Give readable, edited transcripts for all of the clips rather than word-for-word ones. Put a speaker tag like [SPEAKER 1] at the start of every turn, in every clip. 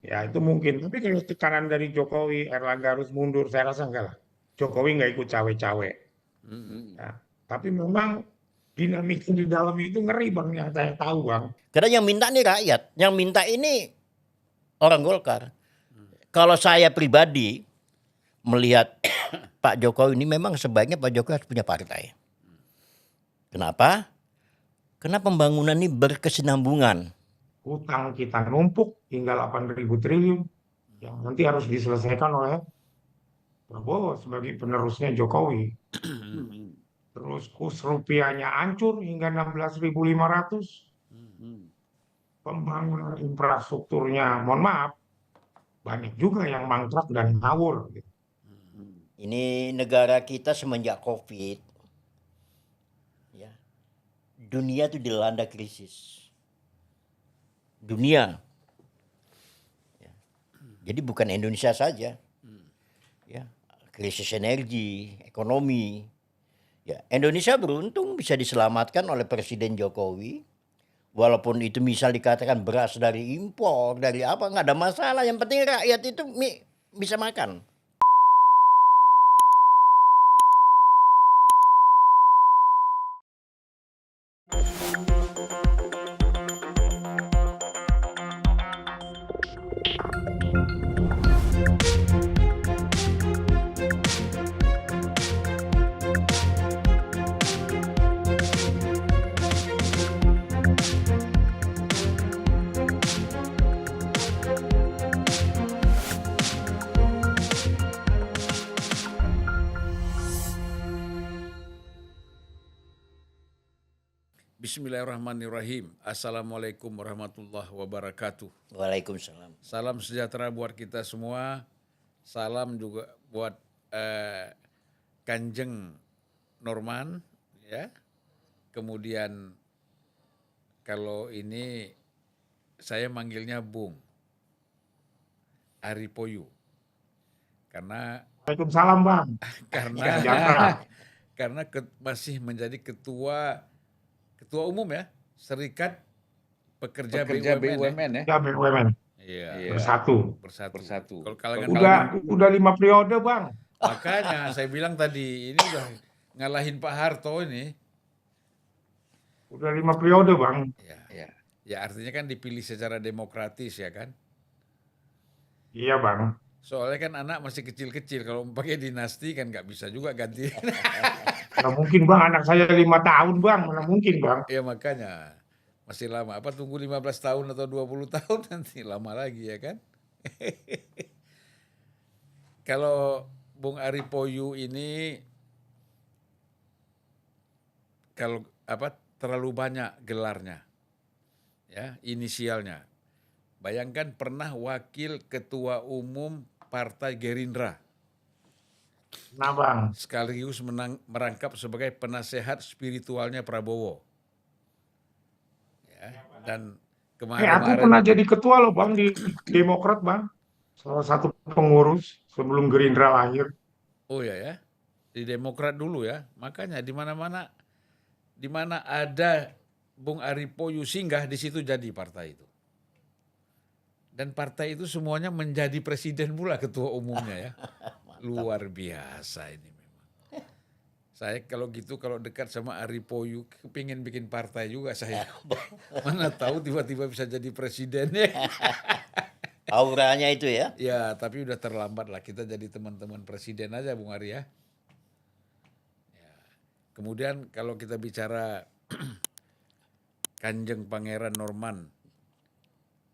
[SPEAKER 1] Ya itu mungkin. Tapi kalau tekanan dari Jokowi, Erlangga harus mundur, saya rasa enggak lah. Jokowi nggak ikut cawe-cawe.
[SPEAKER 2] Mm-mm.
[SPEAKER 1] Ya. Tapi memang dinamika di dalam itu ngeri bang, yang saya tahu bang.
[SPEAKER 3] Karena yang minta nih rakyat, yang minta ini orang Golkar. Kalau saya pribadi melihat Pak Jokowi ini memang sebaiknya Pak Jokowi harus punya partai. Kenapa? Karena pembangunan ini berkesinambungan.
[SPEAKER 1] Hutang kita numpuk hingga 8.000 triliun yang nanti harus diselesaikan oleh Prabowo sebagai penerusnya Jokowi. Terus kurs rupiahnya hancur hingga 16.500. Pembangunan infrastrukturnya, mohon maaf, banyak juga yang mangkrak dan ngawur. Gitu.
[SPEAKER 3] Ini negara kita semenjak COVID, ya, dunia itu dilanda krisis. Dunia. Ya. Jadi bukan Indonesia saja. Ya, krisis energi, ekonomi. Ya, Indonesia beruntung bisa diselamatkan oleh Presiden Jokowi. Walaupun itu misal dikatakan beras dari impor, dari apa, nggak ada masalah. Yang penting rakyat itu bisa makan.
[SPEAKER 2] Bismillahirrahmanirrahim. Assalamualaikum warahmatullahi wabarakatuh.
[SPEAKER 3] Waalaikumsalam.
[SPEAKER 2] Salam sejahtera buat kita semua. Salam juga buat Kanjeng Norman, ya. Kemudian kalau ini saya manggilnya Bung Aripoyu. Karena
[SPEAKER 1] Waalaikumsalam bang.
[SPEAKER 2] karena masih menjadi ketua umum ya, Serikat Pekerja BUMN
[SPEAKER 1] ya. BUMN.
[SPEAKER 2] Iya.
[SPEAKER 1] Bersatu.
[SPEAKER 2] Kalau kalangan
[SPEAKER 1] Udah 5 periode bang.
[SPEAKER 2] makanya saya bilang tadi ini udah ngalahin Pak Harto ini.
[SPEAKER 1] Udah 5 periode bang.
[SPEAKER 2] Ya artinya kan dipilih secara demokratis ya kan.
[SPEAKER 1] Iya bang.
[SPEAKER 2] Soalnya kan anak masih kecil-kecil, kalau pakai dinasti kan nggak bisa juga ganti.
[SPEAKER 1] Mana mungkin bang, anak saya 5 tahun bang, mana mungkin bang.
[SPEAKER 2] Ya makanya masih lama. Apa tunggu 15 tahun atau 20 tahun nanti lama lagi ya kan. Kalau Bung Aripoyu ini kalau terlalu banyak gelarnya, ya inisialnya. Bayangkan pernah wakil ketua umum Partai Gerindra.
[SPEAKER 1] Nah bang.
[SPEAKER 2] Sekaligus merangkap sebagai penasehat spiritualnya Prabowo. Ya, dan
[SPEAKER 1] Aku pernah jadi ketua loh bang di Demokrat bang. Salah satu pengurus sebelum Gerindra lahir.
[SPEAKER 2] Oh ya, di Demokrat dulu ya. Makanya di mana ada Bung Aripoyu singgah, di situ jadi partai itu. Dan partai itu semuanya menjadi presiden pula ketua umumnya ya. Luar biasa ini memang. Saya kalau dekat sama Aripoyu, kepingin bikin partai juga saya. Mana tahu tiba-tiba bisa jadi presiden ya.
[SPEAKER 3] Auranya itu ya.
[SPEAKER 2] Ya, tapi udah terlambat lah. Kita jadi teman-teman presiden aja Bung Ari ya. Kemudian kalau kita bicara Kanjeng Pangeran Norman,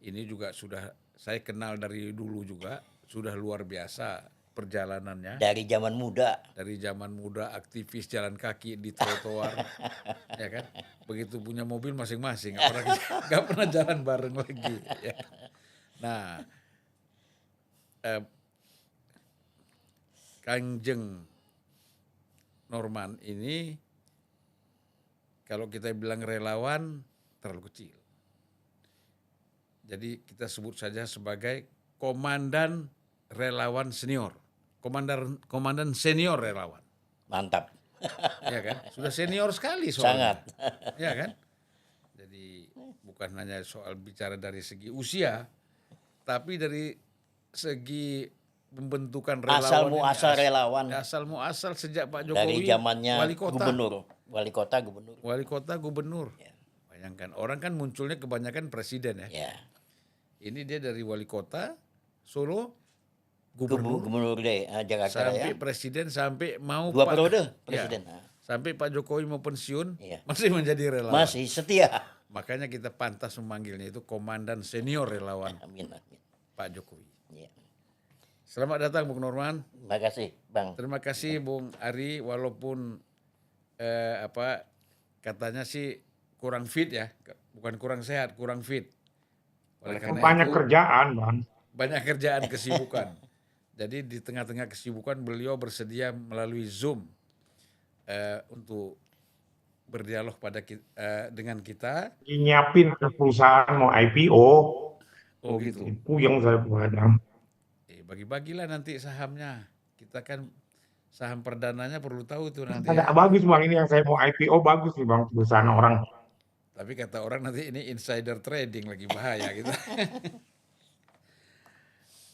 [SPEAKER 2] ini juga sudah saya kenal dari dulu juga, sudah luar biasa perjalanannya.
[SPEAKER 3] Dari zaman muda.
[SPEAKER 2] Aktivis jalan kaki di trotoar, ya kan. Begitu punya mobil masing-masing, nggak pernah jalan bareng lagi. Ya. Nah, Kanjeng Norman ini kalau kita bilang relawan terlalu kecil. Jadi kita sebut saja sebagai komandan relawan senior. Komandan senior relawan.
[SPEAKER 3] Mantap.
[SPEAKER 2] Ya kan? Sudah senior sekali soalnya.
[SPEAKER 3] Sangat.
[SPEAKER 2] Ya kan? Jadi bukan hanya soal bicara dari segi usia, Tapi dari segi pembentukan
[SPEAKER 3] Asal
[SPEAKER 2] relawan ini,
[SPEAKER 3] muasal relawan
[SPEAKER 2] asal muasal sejak Pak
[SPEAKER 3] dari
[SPEAKER 2] Jokowi
[SPEAKER 3] zamannya
[SPEAKER 2] wali kota.
[SPEAKER 3] gubernur, wali kota gubernur.
[SPEAKER 2] Wali kota gubernur.
[SPEAKER 3] Ya.
[SPEAKER 2] Bayangkan, orang kan munculnya kebanyakan presiden ya.
[SPEAKER 3] Ya.
[SPEAKER 2] Ini dia dari wali kota, Solo, gubernur,
[SPEAKER 3] Gubernur deh Jakarta
[SPEAKER 2] sampai
[SPEAKER 3] ya.
[SPEAKER 2] presiden, sampai mau
[SPEAKER 3] Dua
[SPEAKER 2] Pak-
[SPEAKER 3] periode
[SPEAKER 2] ya,
[SPEAKER 3] presiden. Nah,
[SPEAKER 2] sampai Pak Jokowi mau pensiun,
[SPEAKER 3] Iya.
[SPEAKER 2] masih menjadi relawan.
[SPEAKER 3] masih setia.
[SPEAKER 2] Makanya kita pantas memanggilnya itu komandan senior relawan
[SPEAKER 3] Amin, amin.
[SPEAKER 2] Pak Jokowi.
[SPEAKER 3] Ya.
[SPEAKER 2] Selamat datang Bung Norman.
[SPEAKER 3] Terima kasih, Bang.
[SPEAKER 2] Terima kasih Bung Ari, walaupun katanya sih kurang fit ya, bukan kurang sehat, kurang fit. Oleh karena
[SPEAKER 1] Banyak
[SPEAKER 2] itu,
[SPEAKER 1] kerjaan, Bang.
[SPEAKER 2] banyak kerjaan, kesibukan. Jadi di tengah-tengah kesibukan beliau bersedia melalui Zoom untuk berdialog dengan kita.
[SPEAKER 1] Nyiapin ke perusahaan mau IPO.
[SPEAKER 2] Oh gitu.
[SPEAKER 1] Puyeng saya begadang.
[SPEAKER 2] Bagi-bagilah nanti sahamnya. Kita kan saham perdananya perlu tahu tuh nanti
[SPEAKER 1] Agak
[SPEAKER 2] ya.
[SPEAKER 1] bagus, Bang, ini yang saya mau IPO bagus nih, Bang, perusahaan orang.
[SPEAKER 2] Tapi kata orang nanti ini insider trading, lagi bahaya gitu.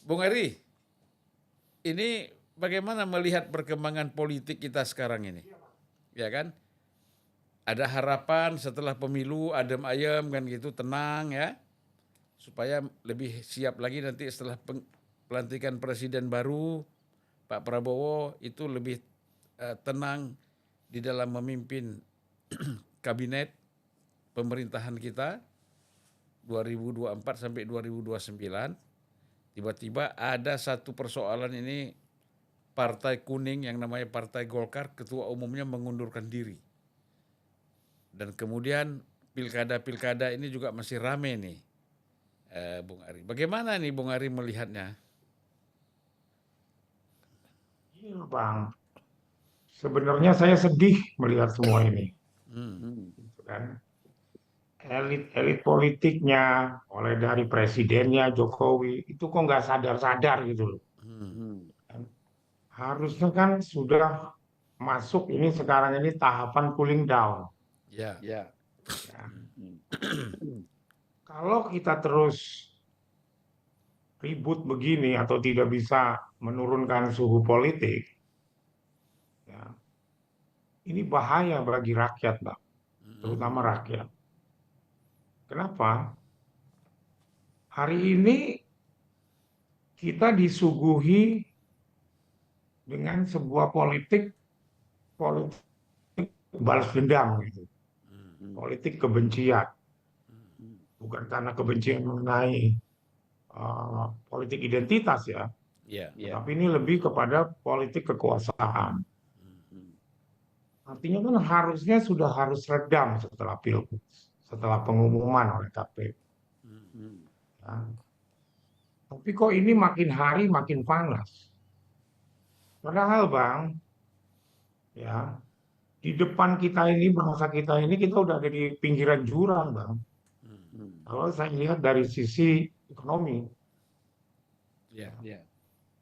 [SPEAKER 2] Bung Ari, ini bagaimana melihat perkembangan politik kita sekarang ini? Ya kan? Ada harapan setelah pemilu adem ayem kan gitu, tenang ya. Supaya lebih siap lagi nanti setelah pelantikan presiden baru, Pak Prabowo itu lebih tenang di dalam memimpin kabinet pemerintahan kita 2024 sampai 2029. Tiba-tiba ada satu persoalan ini, Partai Kuning yang namanya Partai Golkar, ketua umumnya mengundurkan diri. Dan kemudian pilkada-pilkada ini juga masih rame nih, Bung Ari. Bagaimana nih Bung Ari melihatnya?
[SPEAKER 1] Iya, Bang. Sebenarnya saya sedih melihat semua ini. Gitu kan. Elit-elit politiknya, mulai dari presidennya Jokowi, itu kok nggak sadar-sadar gitu loh. Kan. Harusnya kan sudah masuk ini sekarang ini tahapan cooling down.
[SPEAKER 2] Ya.
[SPEAKER 1] Ya. Kalau kita terus ribut begini atau tidak bisa menurunkan suhu politik, ya, ini bahaya bagi rakyat, Bang, terutama rakyat. Kenapa? Hari ini kita disuguhi dengan sebuah politik balas dendam gitu. Politik kebencian. Bukan karena kebencian mengenai politik identitas ya, tapi ini lebih kepada politik kekuasaan. Artinya kan harusnya sudah harus redam setelah pilpres, setelah pengumuman oleh KPU. Ya. Tapi kok ini makin hari makin panas. Padahal, Bang, ya, di depan kita ini, bangsa kita ini, kita udah ada di pinggiran jurang, Bang. Kalau saya lihat dari sisi ekonomi,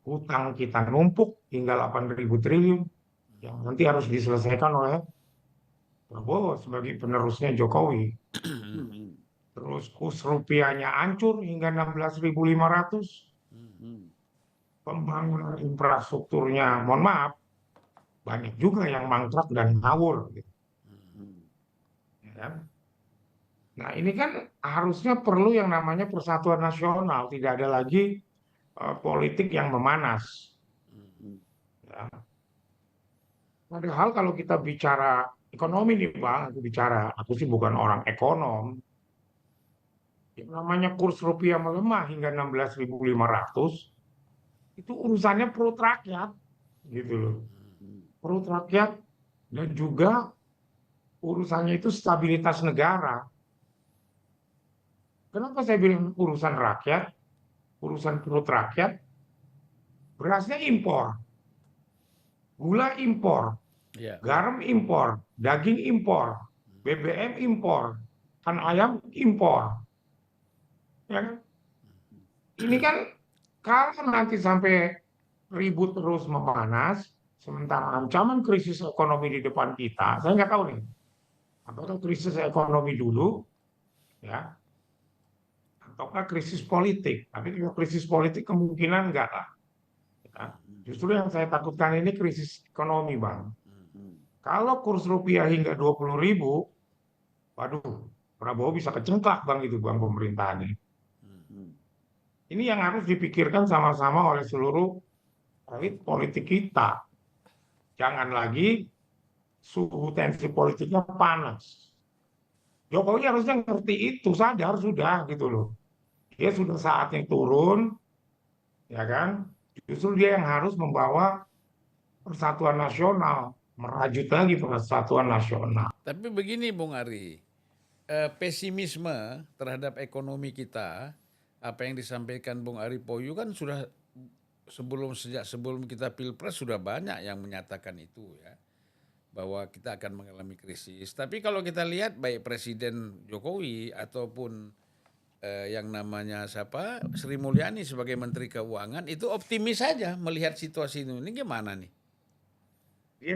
[SPEAKER 1] hutang kita numpuk hingga 8.000 triliun, yang nanti harus diselesaikan oleh Prabowo sebagai penerusnya Jokowi. Terus kurs rupiahnya hancur hingga 16.500. Pembangunan infrastrukturnya, mohon maaf, banyak juga yang mangkrak dan ngawur. Gitu. Ya kan? Nah, ini kan harusnya perlu yang namanya persatuan nasional, tidak ada lagi politik yang memanas. Ya. Padahal kalau kita bicara ekonomi nih, Bang, aku sih bukan orang ekonom. Yang namanya kurs rupiah melemah hingga 16.500, itu urusannya perut rakyat, gitu loh. Perut rakyat dan juga urusannya itu stabilitas negara. Kenapa saya bilang urusan rakyat, urusan perut rakyat? Berasnya impor, gula impor, garam impor, daging impor, BBM impor, ikan ayam impor. Ya kan? Ini kan kalau nanti sampai ribut terus memanas, sementara ancaman krisis ekonomi di depan kita, saya nggak tahu nih, apakah krisis ekonomi dulu, ya, ataukah krisis politik. Tapi kalau krisis politik kemungkinan enggak lah. Ya. Justru yang saya takutkan ini krisis ekonomi, Bang. Kalau kurs rupiah hingga 20.000, waduh, Prabowo bisa kecengklak, Bang, itu Bang pemerintahannya. Ini yang harus dipikirkan sama-sama oleh seluruh elit politik kita. Jangan lagi suhu tensi politiknya panas. Jokowi harusnya ngerti itu, sadar sudah gitu loh. Dia sudah saatnya turun, ya kan? Justru dia yang harus membawa persatuan nasional, merajut lagi persatuan nasional.
[SPEAKER 2] Tapi begini Bung Ari, pesimisme terhadap ekonomi kita, apa yang disampaikan Bung Ari Poyu kan sudah sejak sebelum kita pilpres sudah banyak yang menyatakan itu ya, bahwa kita akan mengalami krisis. Tapi kalau kita lihat baik Presiden Jokowi ataupun yang namanya siapa Sri Mulyani sebagai Menteri Keuangan itu optimis saja melihat situasi ini gimana nih?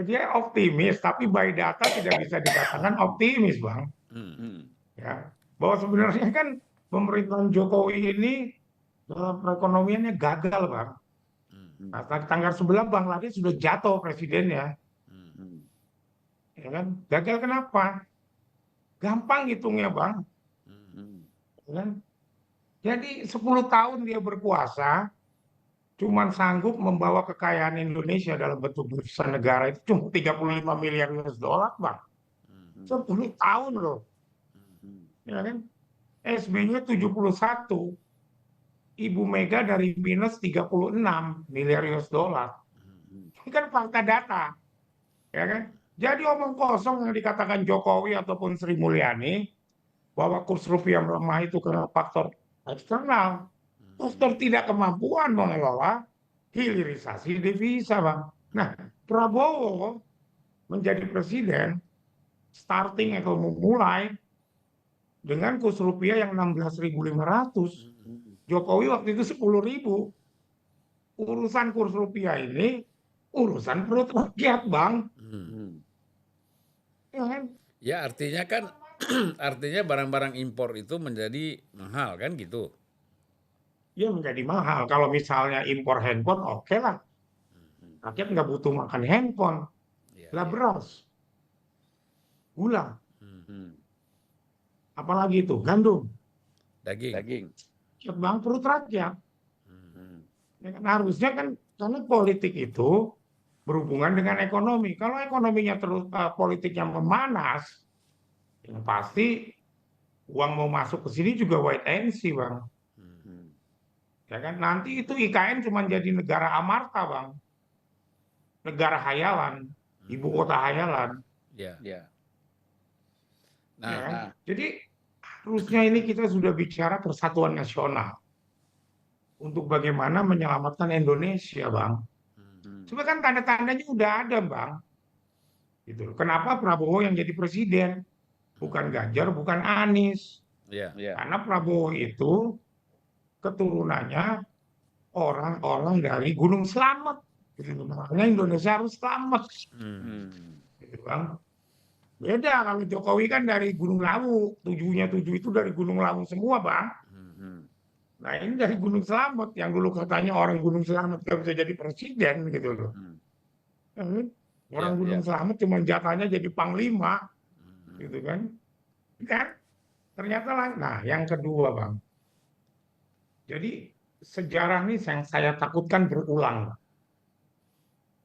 [SPEAKER 1] Dia optimis, tapi by data tidak bisa dikatakan optimis, Bang. Ya, bahwa sebenarnya kan pemerintahan Jokowi ini dalam perekonomiannya gagal, Bang. Nah, tanggal 11 Bangladesh sudah jatuh presidennya, ya kan? Gagal kenapa? Gampang hitungnya, Bang. Ya kan? Jadi 10 tahun dia berkuasa, cuman sanggup membawa kekayaan Indonesia dalam bentuk devisa negara itu cuma 35 miliar US dollar, Bang. 10 tahun loh. Ya kan? SBY 71, Ibu Mega dari minus 36 miliar US dollar. Ini kan fakta data. Ya kan? Jadi omong kosong yang dikatakan Jokowi ataupun Sri Mulyani bahwa kurs rupiah melemah itu karena faktor eksternal, faktor tidak kemampuan mengelola hilirisasi devisa, Bang. Nah, Prabowo menjadi presiden starting atau memulai dengan kurs rupiah yang 16.500. Jokowi waktu itu 10.000. Urusan kurs rupiah ini urusan perut rakyat, Bang. Ya kan?
[SPEAKER 2] Ya artinya kan artinya barang-barang impor itu menjadi mahal kan gitu.
[SPEAKER 1] Ya menjadi mahal. Kalau misalnya impor handphone, oke lah. Rakyat nggak butuh makan handphone.
[SPEAKER 2] Ya,
[SPEAKER 1] Lah
[SPEAKER 2] ya.
[SPEAKER 1] beras, gula, apalagi itu gandum.
[SPEAKER 2] Daging.
[SPEAKER 1] Rakyat, Bang, perut rakyat. Ya kan? Harusnya kan karena politik itu berhubungan dengan ekonomi. Kalau ekonominya terus politiknya memanas, ya pasti uang mau masuk ke sini juga wait and see, Bang. Ya kan? Nanti itu IKN cuma jadi negara amarta, Bang. Negara hayalan, ibu kota hayalan.
[SPEAKER 2] Ya.
[SPEAKER 1] Ya
[SPEAKER 2] Nah,
[SPEAKER 1] kan? Jadi harusnya ini kita sudah bicara persatuan nasional untuk bagaimana menyelamatkan Indonesia, Bang. Cuma kan tanda-tandanya udah ada, Bang. Gitu loh. Kenapa Prabowo yang jadi presiden? Bukan Ganjar, bukan Anies.
[SPEAKER 2] ya.
[SPEAKER 1] Karena Prabowo itu keturunannya orang-orang dari Gunung Slamet. Gitu. Makanya Indonesia harus selamat. Gitu, Bang. Beda kalau Jokowi kan dari Gunung Lawu. Tujuh itu dari Gunung Lawu semua, Bang. Nah ini dari Gunung Slamet. Yang dulu katanya orang Gunung Slamet gak bisa jadi presiden gitu loh. Orang Gunung Slamet cuma jatahnya jadi panglima. Gitu kan. Kan? Ternyata lah. Nah yang kedua, Bang. Jadi sejarah ini yang saya takutkan berulang.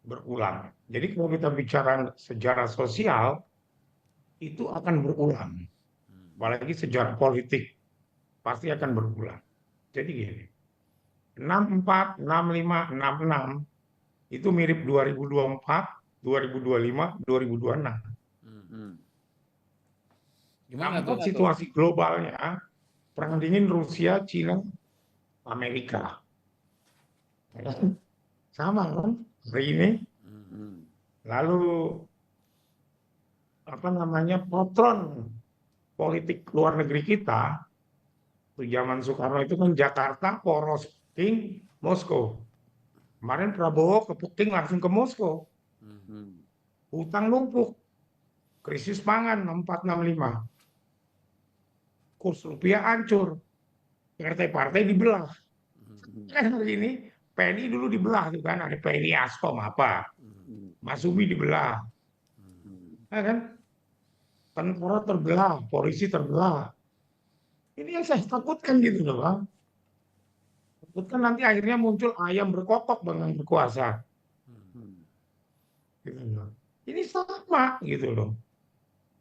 [SPEAKER 1] Berulang. Jadi kalau kita bicara sejarah sosial, itu akan berulang. Apalagi sejarah politik, pasti akan berulang. Jadi gini, 64, 65, 66, itu mirip 2024, 2025, 2026.
[SPEAKER 2] Gimana tuh?
[SPEAKER 1] Situasi globalnya, perang dingin Rusia, Cina, Amerika. Sama kan hari ini. Lalu potron politik luar negeri kita, zaman Soekarno itu kan Jakarta, poros Peking, Moskow. Kemarin Prabowo ke Peking langsung ke Moskow. Hutang numpuk, krisis pangan 6465. Kurs rupiah hancur. partai-partai dibelah. Kan hari ini PNI dulu dibelah tuh kan, ada PNI Askom apa, Masumi dibelah, ya kan? Tentara terbelah, polisi terbelah. Ini yang saya takutkan gitu loh bang. Takutkan nanti akhirnya muncul ayam berkokok bang yang berkuasa. Gitu loh. Ini sama gitu loh.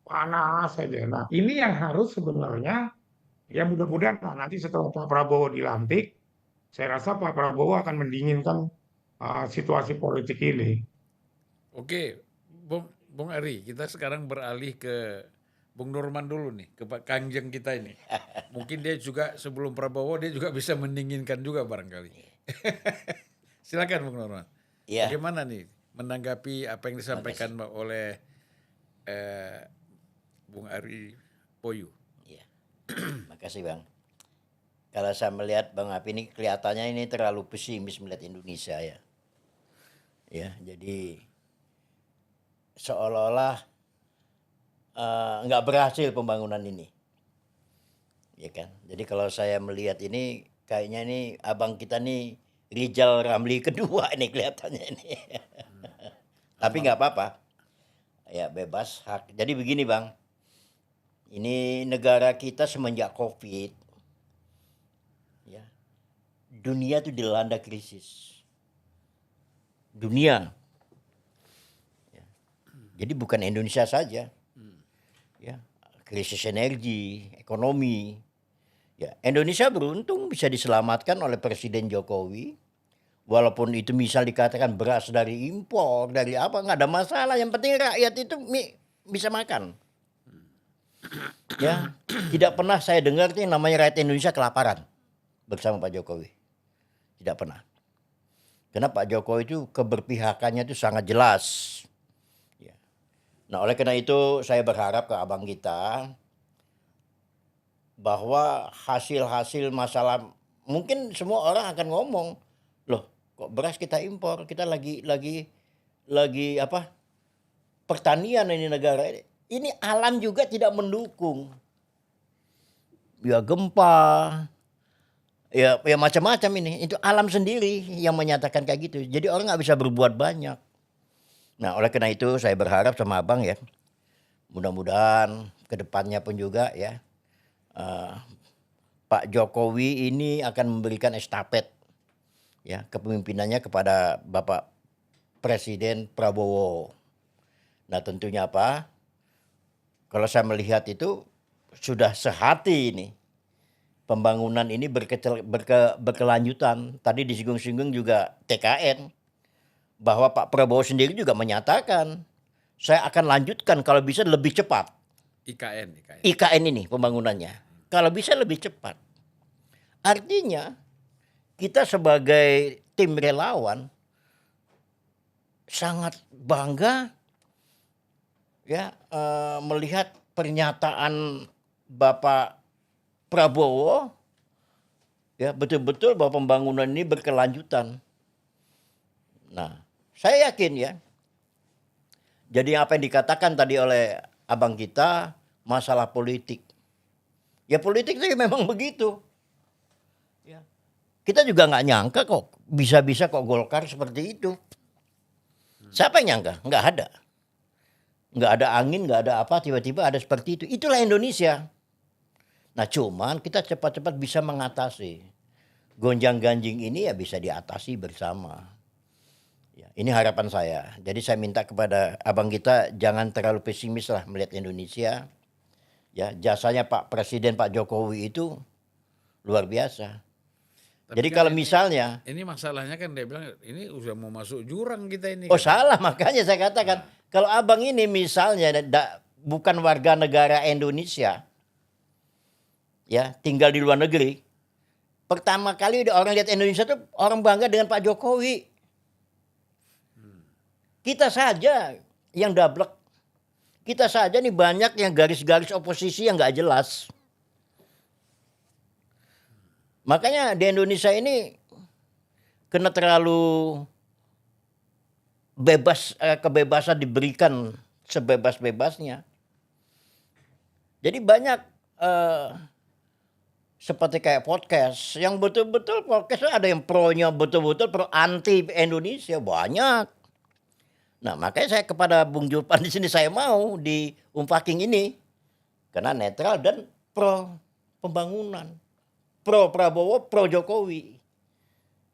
[SPEAKER 1] Panas saja. Nah ini yang harus sebenarnya ya mudah-mudahan lah, nanti setelah Pak Prabowo dilantik, saya rasa Pak Prabowo akan mendinginkan situasi politik ini.
[SPEAKER 2] Oke, Bung Ari, kita sekarang beralih ke Bung Norman dulu nih, ke Pak Kangjeng kita ini. Mungkin dia juga sebelum Prabowo dia juga bisa mendinginkan juga barangkali. Silakan Bung Norman.
[SPEAKER 3] Iya,
[SPEAKER 2] Bagaimana nih menanggapi apa yang disampaikan oleh Bung Ari Poyu?
[SPEAKER 3] iya. Makasih Bang. Kalau saya melihat Bang Api ini kelihatannya ini terlalu pesimis melihat Indonesia ya. Ya, jadi seolah-olah nggak berhasil pembangunan ini, ya kan? Jadi kalau saya melihat ini kayaknya ini abang kita nih Rizal Ramli kedua ini kelihatannya ini. Tapi nggak apa-apa, ya bebas hak. Jadi begini Bang, ini negara kita semenjak COVID, ya dunia tuh dilanda krisis. Dunia, ya. Jadi bukan Indonesia saja. Ya, krisis energi, ekonomi. Ya, Indonesia beruntung bisa diselamatkan oleh Presiden Jokowi. Walaupun itu misal dikatakan beras dari impor, dari apa, nggak ada masalah. Yang penting rakyat itu bisa makan. Ya, tidak pernah saya dengar yang namanya rakyat Indonesia kelaparan bersama Pak Jokowi. Tidak pernah. Karena Pak Jokowi itu keberpihakannya itu sangat jelas. Ya. Nah, oleh karena itu saya berharap ke abang kita bahwa hasil-hasil masalah mungkin semua orang akan ngomong, loh kok beras kita impor, kita lagi apa pertanian ini negara ini alam juga tidak mendukung, ya gempa, ya macam-macam ini itu alam sendiri yang menyatakan kayak gitu, jadi orang nggak bisa berbuat banyak. Nah oleh karena itu saya berharap sama abang ya, mudah-mudahan kedepannya pun juga ya Pak Jokowi ini akan memberikan estafet ya kepemimpinannya kepada Bapak Presiden Prabowo. Nah tentunya apa? Kalau saya melihat itu sudah sehati ini pembangunan ini berkelanjutan. Tadi disinggung-singgung juga TKN bahwa Pak Prabowo sendiri juga menyatakan saya akan lanjutkan kalau bisa lebih cepat. IKN ini pembangunannya. Kalau bisa lebih cepat. Artinya kita sebagai tim relawan sangat bangga ya melihat pernyataan Bapak Prabowo ya betul-betul bahwa pembangunan ini berkelanjutan. Nah, saya yakin ya. Jadi apa yang dikatakan tadi oleh abang kita masalah politik. Ya politik itu memang begitu. Ya. Kita juga nggak nyangka kok bisa-bisa kok Golkar seperti itu. Siapa yang nyangka? Nggak ada. Nggak ada angin, nggak ada apa, tiba-tiba ada seperti itu. Itulah Indonesia. Nah cuman kita cepat-cepat bisa mengatasi. Gonjang-ganjing ini ya bisa diatasi bersama. Ya, ini harapan saya. Jadi saya minta kepada abang kita jangan terlalu pesimis lah melihat Indonesia. Ya, jasanya Pak Presiden Pak Jokowi itu luar biasa.
[SPEAKER 2] Tapi
[SPEAKER 3] Jadi
[SPEAKER 2] kan
[SPEAKER 3] kalau misalnya
[SPEAKER 2] ini masalahnya kan dia bilang ini udah mau masuk jurang kita ini.
[SPEAKER 3] oh salah, makanya saya katakan kalau abang ini misalnya bukan warga negara Indonesia, ya tinggal di luar negeri, pertama kali orang lihat Indonesia tuh orang bangga dengan Pak Jokowi. Kita saja yang dablek. Kita saja nih banyak yang garis-garis oposisi yang nggak jelas. Makanya di Indonesia ini kena terlalu bebas, kebebasan diberikan sebebas-bebasnya. Jadi banyak seperti kayak podcast yang betul-betul podcast ada yang pro-nya betul-betul pro anti Indonesia banyak. Nah, makanya saya kepada Bung Julpan di sini saya mau di Unpacking ini karena netral dan pro pembangunan, pro Prabowo, pro Jokowi.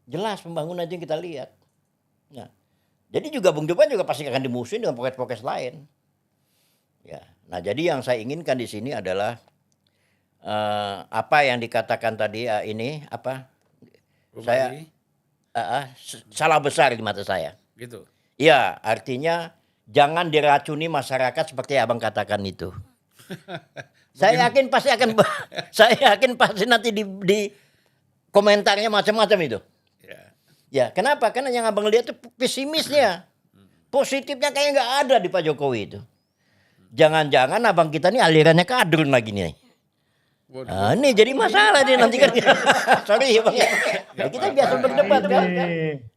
[SPEAKER 3] Jelas pembangunan yang kita lihat. Nah, jadi juga Bung Julpan juga pasti akan dimusuhin dengan podcast-podcast lain. Ya, nah jadi yang saya inginkan di sini adalah apa yang dikatakan tadi ini apa? Saya salah besar di mata saya.
[SPEAKER 2] Gitu.
[SPEAKER 3] Ya, artinya jangan diracuni masyarakat seperti Abang katakan itu. Saya yakin pasti akan saya yakin pasti nanti di komentarnya macam-macam itu.
[SPEAKER 2] Ya.
[SPEAKER 3] Ya, kenapa? Karena yang Abang lihat tuh pesimisnya. Positifnya kayak nggak ada di Pak Jokowi itu. Jangan-jangan Abang kita nih alirannya kadrun lagi nih.
[SPEAKER 2] Waduh.
[SPEAKER 3] Nah, ini jadi masalah nih nanti kan. Sorry ya Bang. Ya, kita biasa berdebat kan.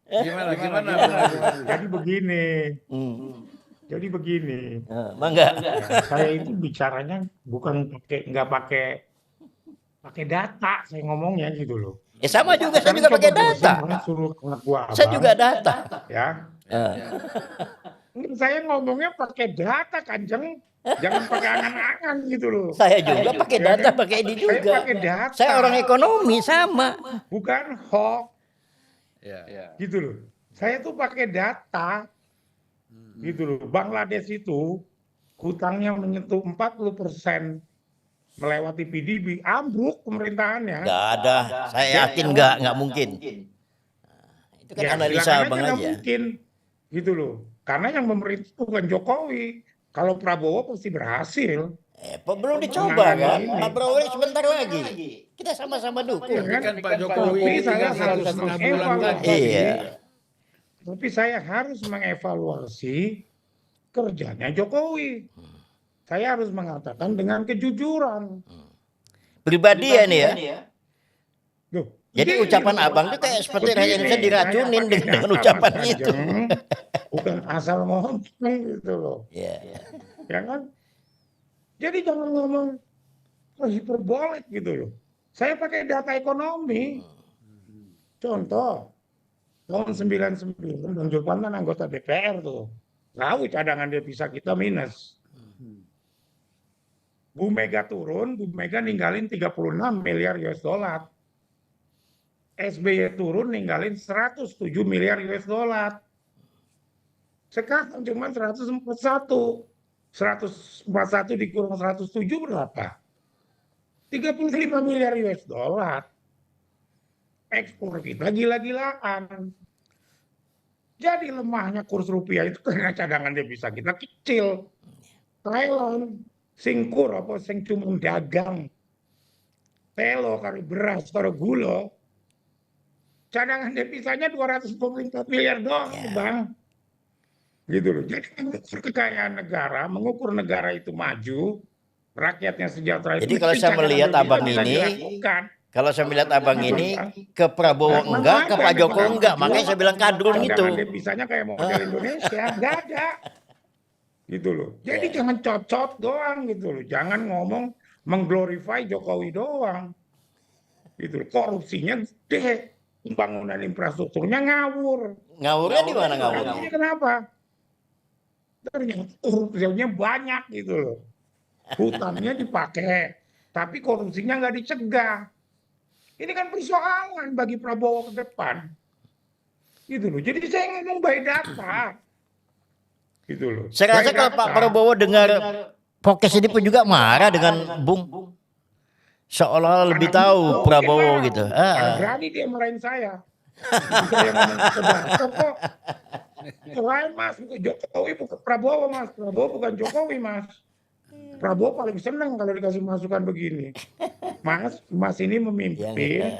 [SPEAKER 2] Gimana?
[SPEAKER 1] Jadi begini,
[SPEAKER 3] Hmm.
[SPEAKER 1] jadi begini.
[SPEAKER 3] Mangga.
[SPEAKER 1] Saya itu bicaranya bukan nggak pakai data, saya ngomongnya gitu loh.
[SPEAKER 3] Sama juga, saya juga
[SPEAKER 1] Coba
[SPEAKER 3] pakai
[SPEAKER 1] terusin,
[SPEAKER 3] data.
[SPEAKER 1] orang suruh anak gua
[SPEAKER 3] Saya
[SPEAKER 1] abang,
[SPEAKER 3] juga data.
[SPEAKER 1] ya. Saya ngomongnya pakai data, Kanjeng. Jangan pakai angan-angan gitu loh.
[SPEAKER 3] Saya juga pakai
[SPEAKER 1] Ya
[SPEAKER 3] data,
[SPEAKER 1] kan?
[SPEAKER 3] pakai ini
[SPEAKER 1] Saya
[SPEAKER 3] juga.
[SPEAKER 1] pakai data.
[SPEAKER 3] Saya orang ekonomi sama.
[SPEAKER 1] Bukan hoax
[SPEAKER 2] Ya.
[SPEAKER 1] gitu loh. Saya tuh pakai data gitu loh. Bangladesh itu hutangnya menyentuh 40% melewati PDB, ambruk pemerintahannya.
[SPEAKER 3] Nggak ada. Saya yakin nggak mungkin. Itu kan
[SPEAKER 1] Ya,
[SPEAKER 3] analisa
[SPEAKER 1] silakan
[SPEAKER 3] Abang
[SPEAKER 1] nggak
[SPEAKER 3] aja.
[SPEAKER 1] mungkin gitu loh. Karena yang memerintah bukan Jokowi. Kalau Prabowo pasti berhasil.
[SPEAKER 3] Belum dicoba kan?
[SPEAKER 1] Ini.
[SPEAKER 3] Pak Prabowo sebentar lagi. Kita sama-sama dukung.
[SPEAKER 1] Ya
[SPEAKER 2] Kan Pak Jokowi
[SPEAKER 1] Tapi
[SPEAKER 2] ini
[SPEAKER 1] saya
[SPEAKER 2] tinggal
[SPEAKER 1] harus
[SPEAKER 2] 1,5 bulan lagi.
[SPEAKER 3] Iya.
[SPEAKER 1] Tapi saya harus mengevaluasi kerjanya Jokowi. Saya harus mengatakan dengan kejujuran.
[SPEAKER 3] Pribadi ya nih ya.
[SPEAKER 1] Loh,
[SPEAKER 3] Jadi
[SPEAKER 1] ini
[SPEAKER 3] ucapan
[SPEAKER 1] loh,
[SPEAKER 3] Abang tuh kayak seperti
[SPEAKER 1] begini,
[SPEAKER 3] rakyat Indonesia diracunin
[SPEAKER 1] saya pakai
[SPEAKER 3] dengan
[SPEAKER 1] data,
[SPEAKER 3] ucapan
[SPEAKER 1] Mas
[SPEAKER 3] itu.
[SPEAKER 1] Kanjeng. Bukan asal ngomong gitu loh.
[SPEAKER 3] Iya.
[SPEAKER 1] Ya kan? Jadi jangan ngomong hiperbolik gitu loh. Saya pakai data ekonomi. Contoh, tahun 99, Bang Julpan kan anggota DPR tuh. Tahu cadangan devisa kita minus. Bu Mega turun, Bu Mega ninggalin 36 miliar US dollar. SBY turun ninggalin 107 miliar US dollar. Sekarang cuma 141. 141 dikurang 107 berapa? 35 miliar US dollar. Ekspor kita gila-gilaan. Jadi lemahnya kurs rupiah itu karena cadangan devisa kita kecil. Thailand, Singkur apa sing cuma dagang. Telo karo beras karo gula. Cadangan devisanya 224 miliar doang, Bang. Gitu loh. Jadi mengukur kekayaan negara, mengukur negara itu maju, rakyatnya sejahtera.
[SPEAKER 3] Jadi kalau saya melihat Abang ini, kalau saya melihat Abang ini ke Prabowo enggak, ke Pak Jokowi enggak, makanya saya bilang kadrun itu.
[SPEAKER 1] Devisanya kayak model Indonesia, enggak ada. Gitu loh. Jadi jangan cocok doang gitu loh. Jangan ngomong mengglorify Jokowi doang. Gitu loh. Korupsinya gede. Pembangunan infrastrukturnya ngawur.
[SPEAKER 3] Ngawurnya di mana ngawurnya?
[SPEAKER 1] Ini kenapa? Ternyata korupsinya banyak gitu loh. Hutannya dipakai, tapi korupsinya nggak dicegah. Ini kan persoalan bagi Prabowo ke depan. Gitu loh. Jadi saya ngomong by data. Gitu loh.
[SPEAKER 3] Saya rasa kalau Pak Prabowo dengar podcast ini pun juga marah dengan Bung. Seolah-olah lebih tahu Prabowo gitu.
[SPEAKER 1] Berani dia marahin saya. Saya ngomong ke data kok. Lain Mas, bukan Jokowi, bukan Prabowo Mas. Prabowo bukan Jokowi Mas. Prabowo paling senang kalau dikasih masukan begini. Mas ini memimpin,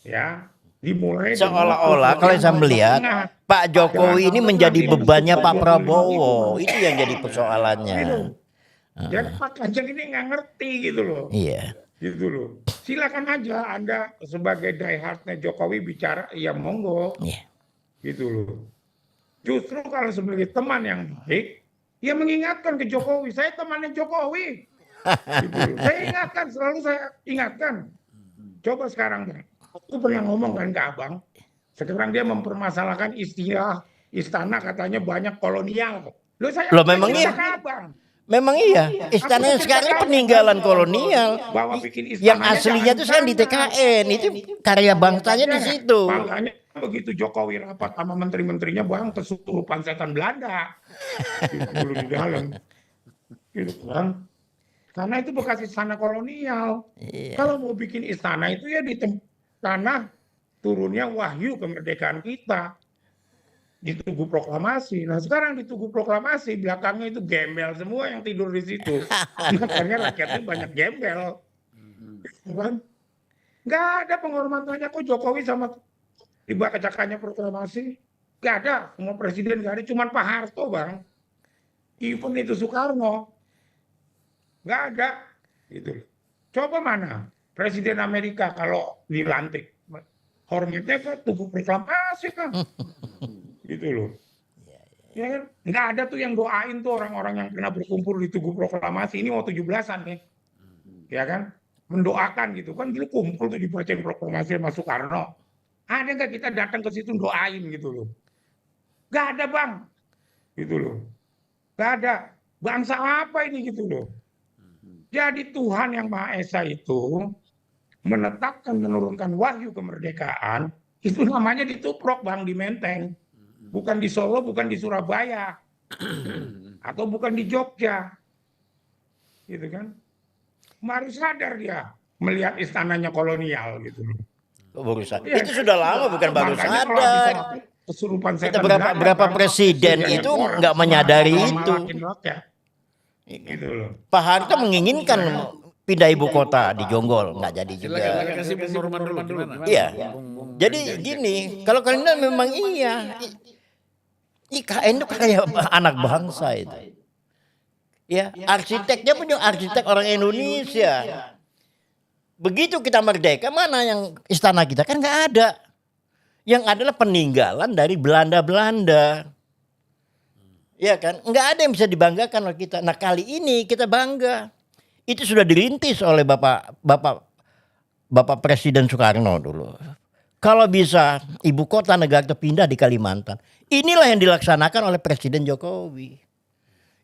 [SPEAKER 1] ya, dimulai
[SPEAKER 3] seolah-olah kalau saya melihat Pak Jokowi ini menjadi bebannya Pak Prabowo. Itu yang jadi persoalannya.
[SPEAKER 1] Jadi Pak Kanjeng ini nggak ngerti gitu loh.
[SPEAKER 3] Iya.
[SPEAKER 1] Gitu loh. Silakan aja Anda sebagai diehardnya Jokowi bicara, ya monggo.
[SPEAKER 3] Iya.
[SPEAKER 1] Gitu loh. Justru kalau sebagai teman yang baik, ya mengingatkan ke Jokowi, saya temannya Jokowi. Gitu loh. Saya ingatkan, selalu saya ingatkan. Coba sekarang Bang, aku pernah ngomong kan ke Abang, sekarang dia mempermasalahkan istilah istana katanya banyak kolonial. Loh saya
[SPEAKER 3] Loh
[SPEAKER 1] kan
[SPEAKER 3] memang
[SPEAKER 1] cerita
[SPEAKER 3] iya.
[SPEAKER 1] ke Abang.
[SPEAKER 3] Memang iya.
[SPEAKER 1] Aku
[SPEAKER 3] Istana
[SPEAKER 1] tuh
[SPEAKER 3] yang
[SPEAKER 1] cerita
[SPEAKER 3] sekarang
[SPEAKER 1] ke
[SPEAKER 3] ini
[SPEAKER 1] Abang
[SPEAKER 3] peninggalan
[SPEAKER 1] kan,
[SPEAKER 3] kolonial.
[SPEAKER 1] bahwa bikin
[SPEAKER 3] Yang
[SPEAKER 1] istananya
[SPEAKER 3] aslinya
[SPEAKER 1] jangan
[SPEAKER 3] itu
[SPEAKER 1] di
[SPEAKER 3] sekarang di
[SPEAKER 1] sana.
[SPEAKER 3] TKN. Itu karya bangsanya
[SPEAKER 1] Ya
[SPEAKER 3] di
[SPEAKER 1] nggak?
[SPEAKER 3] situ.
[SPEAKER 1] Makanya begitu Jokowi rapat sama menteri-menterinya, Bang, kesurupan setan Belanda. Gitu dulu di dalam. Gitu kan. Karena itu bekas istana kolonial.
[SPEAKER 3] Iya.
[SPEAKER 1] Kalau mau bikin istana itu ya di tanah turunnya wahyu kemerdekaan kita. Di Tugu Proklamasi. Nah sekarang di Tugu Proklamasi belakangnya itu gembel semua yang tidur di situ. Makanya rakyatnya banyak gembel. Kan? Nggak ada penghormatannya kok Jokowi sama tiba kecakannya proklamasi. Nggak ada. Semua presiden nggak ada. Cuman Pak Harto Bang. Even itu Soekarno. Nggak ada. Gitu. Coba mana presiden Amerika kalau dilantik. Hormatnya ke Tugu Proklamasi kan. Gitu loh. Ya kan? Nggak ada tuh yang doain tuh orang-orang yang pernah berkumpul di Tugu Proklamasi. Ini mau 17-an nih. Ya kan? Mendoakan gitu. Kan dulu kumpul tuh dibacain proklamasi sama Soekarno. Ada nggak kita datang ke situ doain gitu loh. Nggak ada Bang. Gitu loh. Nggak ada. Bangsa apa ini gitu loh. Jadi Tuhan yang Maha Esa itu menetapkan menurunkan wahyu kemerdekaan. Itu namanya dituprok Bang di Menteng. Bukan di Solo, bukan di Surabaya. Atau bukan di Jogja. Gitu kan. Baru sadar dia melihat istananya kolonial gitu.
[SPEAKER 3] Baru sadar.
[SPEAKER 1] Ya,
[SPEAKER 3] Itu sudah lama bukan baru
[SPEAKER 1] makanya kalau habis
[SPEAKER 3] sadar.
[SPEAKER 1] rapat, kesurupan
[SPEAKER 3] Kita
[SPEAKER 1] setan
[SPEAKER 3] berapa
[SPEAKER 1] Belanda, Bang,
[SPEAKER 3] presiden
[SPEAKER 1] kerjanya
[SPEAKER 3] itu
[SPEAKER 1] orang
[SPEAKER 3] nggak
[SPEAKER 1] sama
[SPEAKER 3] menyadari itu.
[SPEAKER 1] malakin rakyat. Gitu loh.
[SPEAKER 3] Pak Harto menginginkan pindah ibu kota di Jonggol, nggak jadi juga.
[SPEAKER 2] Silakan kasih Bung Norman dulu gimana?
[SPEAKER 3] Iya. Jadi gini, kalau kalian memang iya, IKN itu kayak anak bangsa itu. Ya, arsiteknya punya arsitek orang Indonesia. Begitu kita merdeka, mana yang istana kita? Kan nggak ada. Yang adalah peninggalan dari Belanda. Ya kan? Nggak ada yang bisa dibanggakan oleh kita. Nah kali ini kita bangga. Itu sudah dirintis oleh Bapak Presiden Soekarno dulu. Kalau bisa ibu kota negara itu pindah di Kalimantan. Inilah yang dilaksanakan oleh Presiden Jokowi.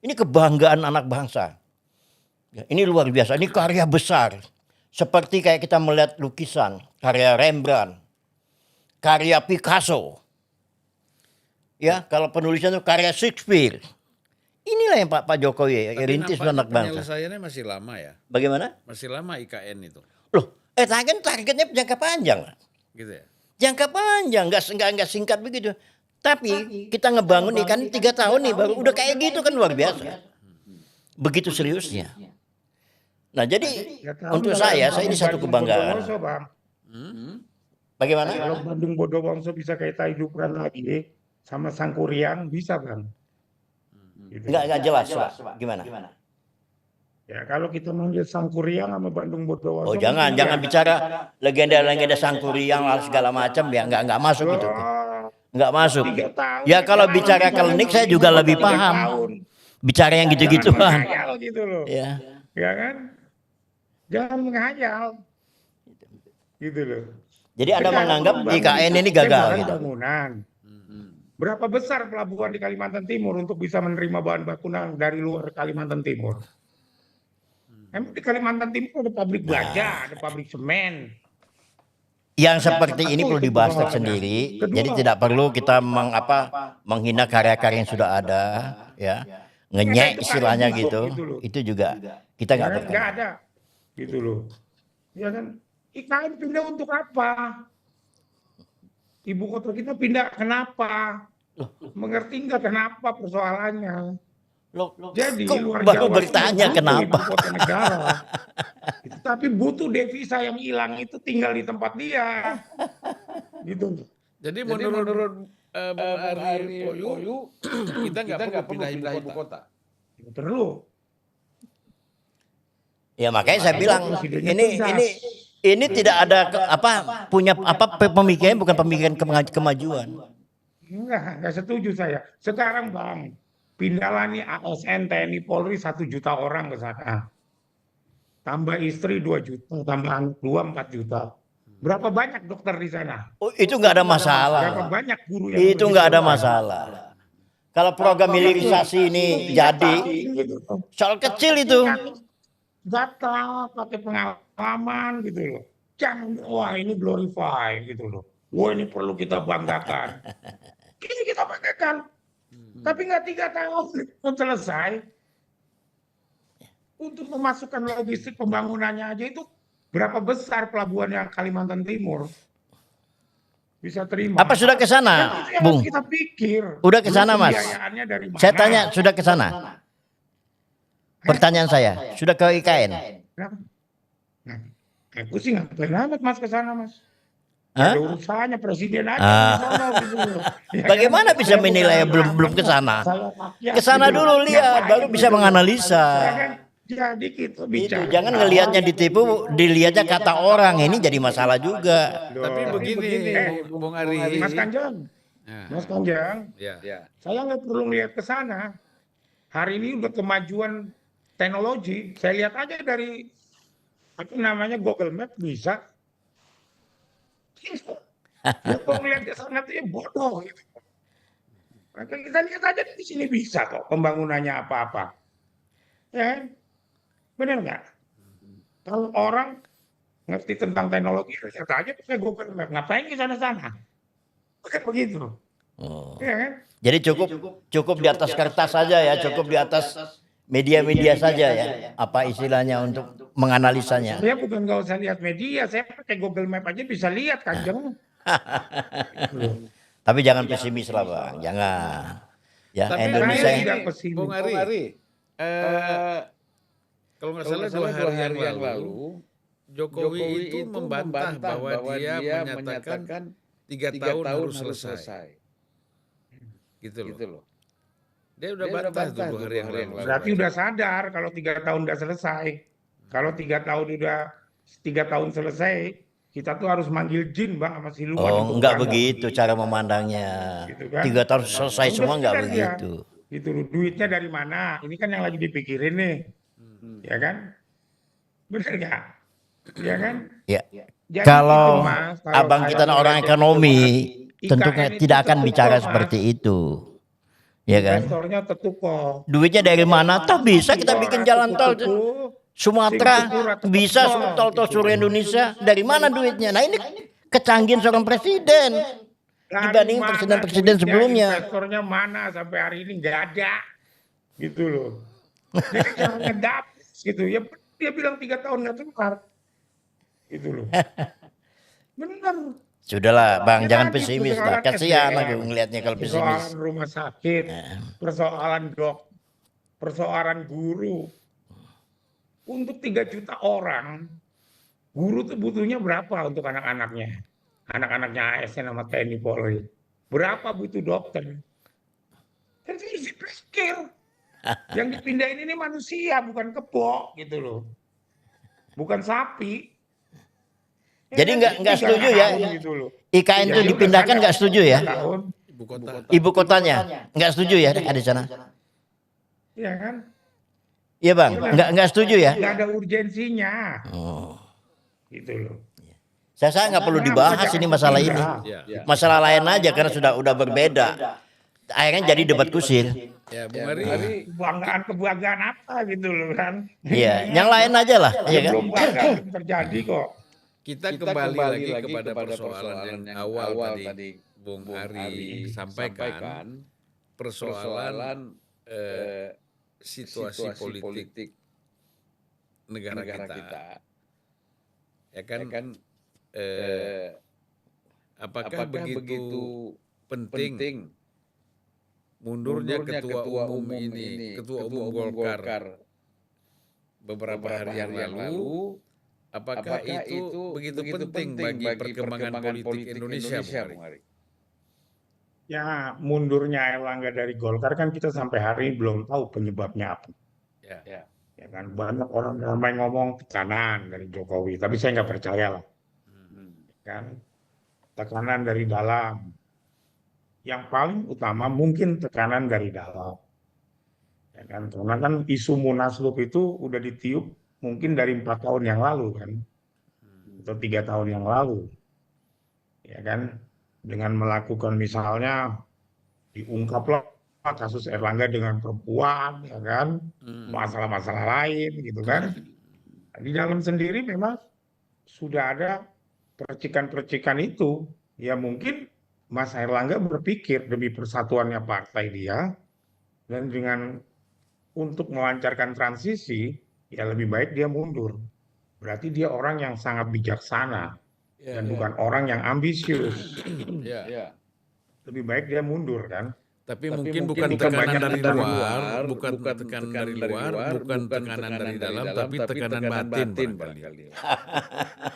[SPEAKER 3] Ini kebanggaan anak bangsa. Ya, ini luar biasa. Ini karya besar. Seperti kayak kita melihat lukisan. Karya Rembrandt. Karya Picasso. Ya, kalau penulisan itu karya Shakespeare. Inilah yang Pak Jokowi rintis anak bangsa.
[SPEAKER 2] Penyelesaiannya masih lama ya.
[SPEAKER 3] Bagaimana?
[SPEAKER 2] Masih lama IKN itu.
[SPEAKER 3] Loh, targetnya jangka panjang.
[SPEAKER 2] Gitu ya.
[SPEAKER 3] Jangka panjang, nggak singkat begitu. Tapi kita ngebangun nih kan 3 tahun nih baru udah kayak gitu kan luar biasa. Begitu seriusnya. Nah jadi untuk saya ini satu kebanggaan.
[SPEAKER 1] Bondowoso, Bang.
[SPEAKER 3] Bagaimana?
[SPEAKER 1] Kalau Bandung Bondowoso bisa kita hidupkan lagi sama Sangkuriang bisa Bang. Gitu.
[SPEAKER 3] Nggak jelas Pak. Gimana?
[SPEAKER 1] Ya kalau kita manggil Sangkuriang sama Bandung Bondowoso.
[SPEAKER 3] Oh jangan bicara legenda Sangkuriang segala macam ya nggak masuk itu. Nggak masuk. Ya kalau bicara klinik saya juga lebih paham. Bicara yang gitu-gituan.
[SPEAKER 1] Gitu loh.
[SPEAKER 3] Ya.
[SPEAKER 1] Ya kan? Jangan menghayal. Gitu loh.
[SPEAKER 3] Jadi Anda menganggap IKN ini gagal gitu.
[SPEAKER 1] Bangunan. Berapa besar pelabuhan di Kalimantan Timur untuk bisa menerima bahan baku dari luar Kalimantan Timur? Emang di Kalimantan Timur ada pabrik baja, ada pabrik semen.
[SPEAKER 3] Yang seperti ini perlu dibahas tersendiri. Jadi tidak perlu kita menghina karya-karya yang sudah ada, ya. Ngenyek istilahnya gitu. Itu juga kita nggak berkenan.
[SPEAKER 1] Nggak ada, gitu loh. Ya kan? IKN pindah untuk apa? Ibu kota kita pindah kenapa? Mengerti nggak kenapa persoalannya? Jadi luar
[SPEAKER 3] baru
[SPEAKER 1] Jawa
[SPEAKER 3] bertanya kenapa?
[SPEAKER 1] Ibu kota negara. Tapi butuh devisa yang hilang itu tinggal di tempat dia. Gitu.
[SPEAKER 2] Jadi menurut Bung Ari Poyu, kita nggak perlu pindah ibu kota.
[SPEAKER 1] Perlu.
[SPEAKER 3] Ya makanya saya bilang ini tidak ada punya pemikiran bukan pemikiran kemajuan.
[SPEAKER 1] Enggak setuju saya. Sekarang Bang, pindahlah nih ASN TNI Polri 1 juta orang ke sana. Tambah istri 2 juta, tambah anak 4 juta. Berapa banyak dokter di sana?
[SPEAKER 3] Oh, itu nggak ada
[SPEAKER 1] Berapa
[SPEAKER 3] masalah.
[SPEAKER 1] banyak guru yang
[SPEAKER 3] Itu nggak ada
[SPEAKER 1] disekolahkan?
[SPEAKER 3] masalah. Kalau program hilirisasi ini jadi
[SPEAKER 1] Gitu.
[SPEAKER 3] soal kecil itu.
[SPEAKER 1] Gatal, pakai pengalaman gitu loh. Jangan, wah ini glorify gitu loh. Wah ini perlu kita banggakan. Ini kita banggakan. Tapi nggak 3 tahun selesai. Untuk memasukkan logistik pembangunannya aja itu berapa besar pelabuhan yang Kalimantan Timur bisa terima.
[SPEAKER 3] Apa sudah ke sana,
[SPEAKER 1] Kan itu yang
[SPEAKER 3] Bung?
[SPEAKER 1] harus kita pikir.
[SPEAKER 3] Udah ke sana, Mas?
[SPEAKER 1] Pembiayaannya dari mana?
[SPEAKER 3] Saya tanya, sudah ke sana? Pertanyaan saya, sudah ke IKN?
[SPEAKER 1] Kenapa? Nah, aku sih ngapain amat Mas ke sana Mas.
[SPEAKER 3] Hah?
[SPEAKER 1] Ada urusannya presiden aja
[SPEAKER 3] Ah.
[SPEAKER 1] di sana gitu loh. Ya kan?
[SPEAKER 3] Bagaimana bisa
[SPEAKER 1] Saya
[SPEAKER 3] menilai
[SPEAKER 1] bukan
[SPEAKER 3] belum ke sana?
[SPEAKER 1] saya rakyat
[SPEAKER 3] Ke sana
[SPEAKER 1] gitu.
[SPEAKER 3] dulu lihat,
[SPEAKER 1] Ngapain
[SPEAKER 3] baru bisa
[SPEAKER 1] gitu.
[SPEAKER 3] menganalisa.
[SPEAKER 1] Ya kan? Jadi kita
[SPEAKER 3] Itu
[SPEAKER 1] bicara.
[SPEAKER 3] jangan ngelihatnya ditipu, dilihatnya kata orang. Ini jadi masalah juga.
[SPEAKER 1] Loh,
[SPEAKER 2] Tapi begini, Bung Ari.
[SPEAKER 1] Mas Kanjeng,
[SPEAKER 2] Ya,
[SPEAKER 1] Mas Kanjeng,
[SPEAKER 2] ya.
[SPEAKER 1] saya nggak perlu lihat ke sana. Hari ini udah kemajuan teknologi. Saya lihat aja dari apa namanya Google Map bisa. Ya kalau ngeliat ke sana tuh ya bodoh gitu. Maka kita lihat aja di sini bisa kok pembangunannya apa-apa. Ya kan? Benar nggak? Kalau orang ngerti tentang teknologi, lihat aja pakai Google Map. Ngapain ke sana-sana? Bukan begitu.
[SPEAKER 3] Oh.
[SPEAKER 1] Ya kan?
[SPEAKER 3] Jadi cukup di atas kertas saja ya, cukup di atas media-media saja ya. Apa istilahnya untuk menganalisanya?
[SPEAKER 1] Saya bukan nggak usah lihat media, saya pakai Google Map aja bisa lihat Kanjeng.
[SPEAKER 3] Tapi jangan pesimis lah Bang, jangan. Ya
[SPEAKER 2] Tapi
[SPEAKER 3] Indonesia
[SPEAKER 1] saya tidak pesimis.
[SPEAKER 2] Bung Ari, kalau nggak salah 2 hari yang lalu, Jokowi itu membantah bahwa dia menyatakan 3 tahun harus selesai. Gitu loh. Dia udah bantah tuh 2 hari yang lalu.
[SPEAKER 1] Berarti udah sadar kalau 3 tahun udah selesai. Kalau 3 tahun selesai, kita tuh harus manggil jin Bang sama siluman.
[SPEAKER 3] oh
[SPEAKER 1] untuk
[SPEAKER 3] enggak
[SPEAKER 1] berangkat.
[SPEAKER 3] begitu cara memandangnya.
[SPEAKER 1] Gitu kan?
[SPEAKER 3] 3 tahun selesai
[SPEAKER 1] Udah
[SPEAKER 3] semua enggak
[SPEAKER 1] sadar dia.
[SPEAKER 3] begitu.
[SPEAKER 1] Gitu loh. Duitnya dari mana? Ini kan yang lagi dipikirin nih. Ya kan? Benar nggak? Ya kan?
[SPEAKER 3] Ya.
[SPEAKER 1] Jadi
[SPEAKER 3] Kalau
[SPEAKER 1] itu, Mas, kalau
[SPEAKER 3] abang
[SPEAKER 1] saya
[SPEAKER 3] kita orang
[SPEAKER 1] melihat
[SPEAKER 3] ekonomi,
[SPEAKER 1] IKN
[SPEAKER 3] tentunya
[SPEAKER 1] itu
[SPEAKER 3] tidak akan
[SPEAKER 1] tertukar,
[SPEAKER 3] bicara
[SPEAKER 1] Mas.
[SPEAKER 3] seperti itu. Ya kan?
[SPEAKER 1] Investornya tertukar.
[SPEAKER 3] Duitnya dari mana? Toh bisa kita bikin jalan tol Sumatera, bisa tol seluruh Indonesia. Dari mana duitnya? Nah ini kecanggihan seorang presiden dibanding presiden-presiden sebelumnya.
[SPEAKER 1] Investornya mana sampai hari ini nggak ada, gitu loh. Jadi caranya dapet gitu ya. Dia bilang 3 tahun nggak tukar, gitu loh. Benar.
[SPEAKER 3] Sudahlah Bang,
[SPEAKER 1] Ya
[SPEAKER 3] jangan
[SPEAKER 1] tadi,
[SPEAKER 3] pesimis
[SPEAKER 1] persoalan
[SPEAKER 3] lah. Kasihan
[SPEAKER 1] SDM,
[SPEAKER 3] aku ngelihatnya kalau
[SPEAKER 1] persoalan
[SPEAKER 3] pesimis.
[SPEAKER 1] rumah sakit, persoalan persoalan guru. Untuk 3 juta orang, guru tuh butuhnya berapa untuk anak-anaknya? Anak-anaknya ASN sama TNI Polri. Berapa butuh dokter? Kan itu harus dipikir. Yang dipindahin ini manusia, bukan kebo gitu loh. Bukan sapi.
[SPEAKER 3] Jadi nggak setuju ya?
[SPEAKER 1] Gitu loh.
[SPEAKER 3] IKN itu
[SPEAKER 1] Ya,
[SPEAKER 3] dipindahkan nggak setuju ya?
[SPEAKER 1] 3 tahun,
[SPEAKER 2] Ibu kota.
[SPEAKER 3] Ibu kotanya nggak setuju ya ada di sana?
[SPEAKER 1] ya kan?
[SPEAKER 3] Iya Bang, nggak setuju ya?
[SPEAKER 1] Nggak ada urgensinya,
[SPEAKER 3] Oh.
[SPEAKER 1] gitu loh.
[SPEAKER 3] Saya nggak perlu dibahas ini masalah ini.
[SPEAKER 2] Ya.
[SPEAKER 3] Masalah lain aja karena udah berbeda. Akhirnya jadi debat kusir.
[SPEAKER 2] Ya, Bung Ari.
[SPEAKER 1] Kebanggaan apa gitu loh kan?
[SPEAKER 3] Iya, yang lain aja lah, ya kan?
[SPEAKER 1] Belum bangga, belum terjadi kok.
[SPEAKER 2] Kita kembali lagi kepada persoalan yang awal tadi Bung Ari sampaikan, persoalan situasi politik negara kita. Ya kan, apakah begitu penting mundurnya ketua umum Golkar beberapa hari yang lalu? Apakah itu begitu penting bagi perkembangan politik Indonesia, Bung Ari?
[SPEAKER 1] Ya, mundurnya Erlangga dari Golkar kan kita sampai hari ini belum tahu penyebabnya apa.
[SPEAKER 2] Ya.
[SPEAKER 1] Ya kan banyak orang ramai ngomong tekanan dari Jokowi, tapi saya nggak percaya lah. Kan tekanan dari dalam. Yang paling utama mungkin tekanan dari dalam. Ya kan, karena kan isu Munaslup itu udah ditiup mungkin dari 4 tahun yang lalu kan. atau 3 tahun yang lalu, ya kan, dengan melakukan misalnya diungkaplah kasus Erlangga dengan perempuan, ya kan, masalah-masalah lain gitu kan. Di dalam sendiri memang sudah ada percikan-percikan itu. Ya mungkin Mas Erlangga berpikir demi persatuannya partai dia dan dengan untuk melancarkan transisi, ya lebih baik dia mundur. Berarti dia orang yang sangat bijaksana
[SPEAKER 2] Ya,
[SPEAKER 1] dan bukan orang yang ambisius.
[SPEAKER 2] ya.
[SPEAKER 1] Lebih baik dia mundur kan.
[SPEAKER 2] Tapi
[SPEAKER 4] Tapi
[SPEAKER 2] mungkin
[SPEAKER 4] mungkin
[SPEAKER 2] bukan
[SPEAKER 1] Ketika
[SPEAKER 2] tekanan
[SPEAKER 1] banyak
[SPEAKER 2] dari
[SPEAKER 1] tekanan
[SPEAKER 2] luar, bukan tekanan dari luar, bukan tekanan dari dalam, tapi tekanan batin barangkali.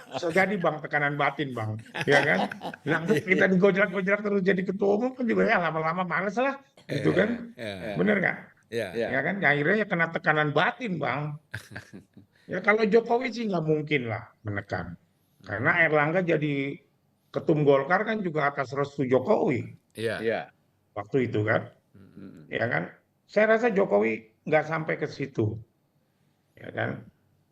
[SPEAKER 1] bisa jadi bang tekanan batin bang, ya kan. Nah kita digojlak-gojlak terus jadi ketua umum kan juga ya lama-lama males lah, gitu kan.
[SPEAKER 2] Ya,
[SPEAKER 1] Bener nggak?
[SPEAKER 2] ya.
[SPEAKER 1] Ya kan. Akhirnya ya kena tekanan batin bang. Ya kalau Jokowi sih nggak mungkin lah menekan, karena Erlangga jadi ketum Golkar kan juga atas restu Jokowi
[SPEAKER 2] Iya.
[SPEAKER 1] waktu itu kan, ya kan. Saya rasa Jokowi nggak sampai ke situ, ya kan.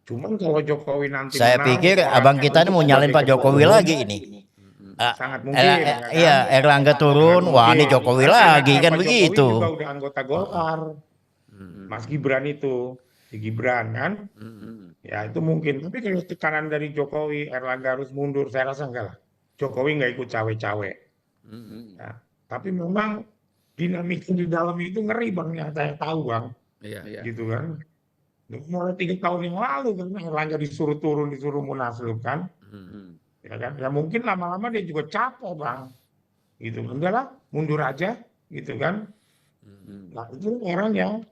[SPEAKER 1] Cuman kalau Jokowi nanti
[SPEAKER 3] Saya
[SPEAKER 1] menang,
[SPEAKER 3] pikir
[SPEAKER 1] orang
[SPEAKER 3] abang
[SPEAKER 1] yang
[SPEAKER 3] kita ini
[SPEAKER 1] untuk
[SPEAKER 3] mau nyalin
[SPEAKER 1] sebagai
[SPEAKER 3] Pak
[SPEAKER 1] ketua
[SPEAKER 3] Jokowi
[SPEAKER 1] umum
[SPEAKER 3] lagi ini.
[SPEAKER 1] sangat mungkin, ya kan.
[SPEAKER 3] Iya, Erlangga turun,
[SPEAKER 1] Sangat
[SPEAKER 3] wah ini
[SPEAKER 1] mungkin.
[SPEAKER 3] Jokowi
[SPEAKER 1] Karena
[SPEAKER 3] lagi kan
[SPEAKER 1] Pak Jokowi
[SPEAKER 3] begitu.
[SPEAKER 1] juga udah anggota Golkar, Mas Gibran itu, si Gibran kan, ya itu mungkin. Tapi kalau tekanan dari Jokowi, Erlangga harus mundur, saya rasa enggak lah. Jokowi nggak ikut cawe-cawe. Ya. Tapi memang dinamika di dalam itu ngeri bang, yang saya tahu bang,
[SPEAKER 2] Iya.
[SPEAKER 1] gitu kan. Mulai 3 tahun yang lalu kan Erlangga disuruh turun, disuruh munaslup kan, ya kan. Ya mungkin lama-lama dia juga capek bang, gitu. Enggak lah, mundur aja, gitu kan. Nah itu orang yang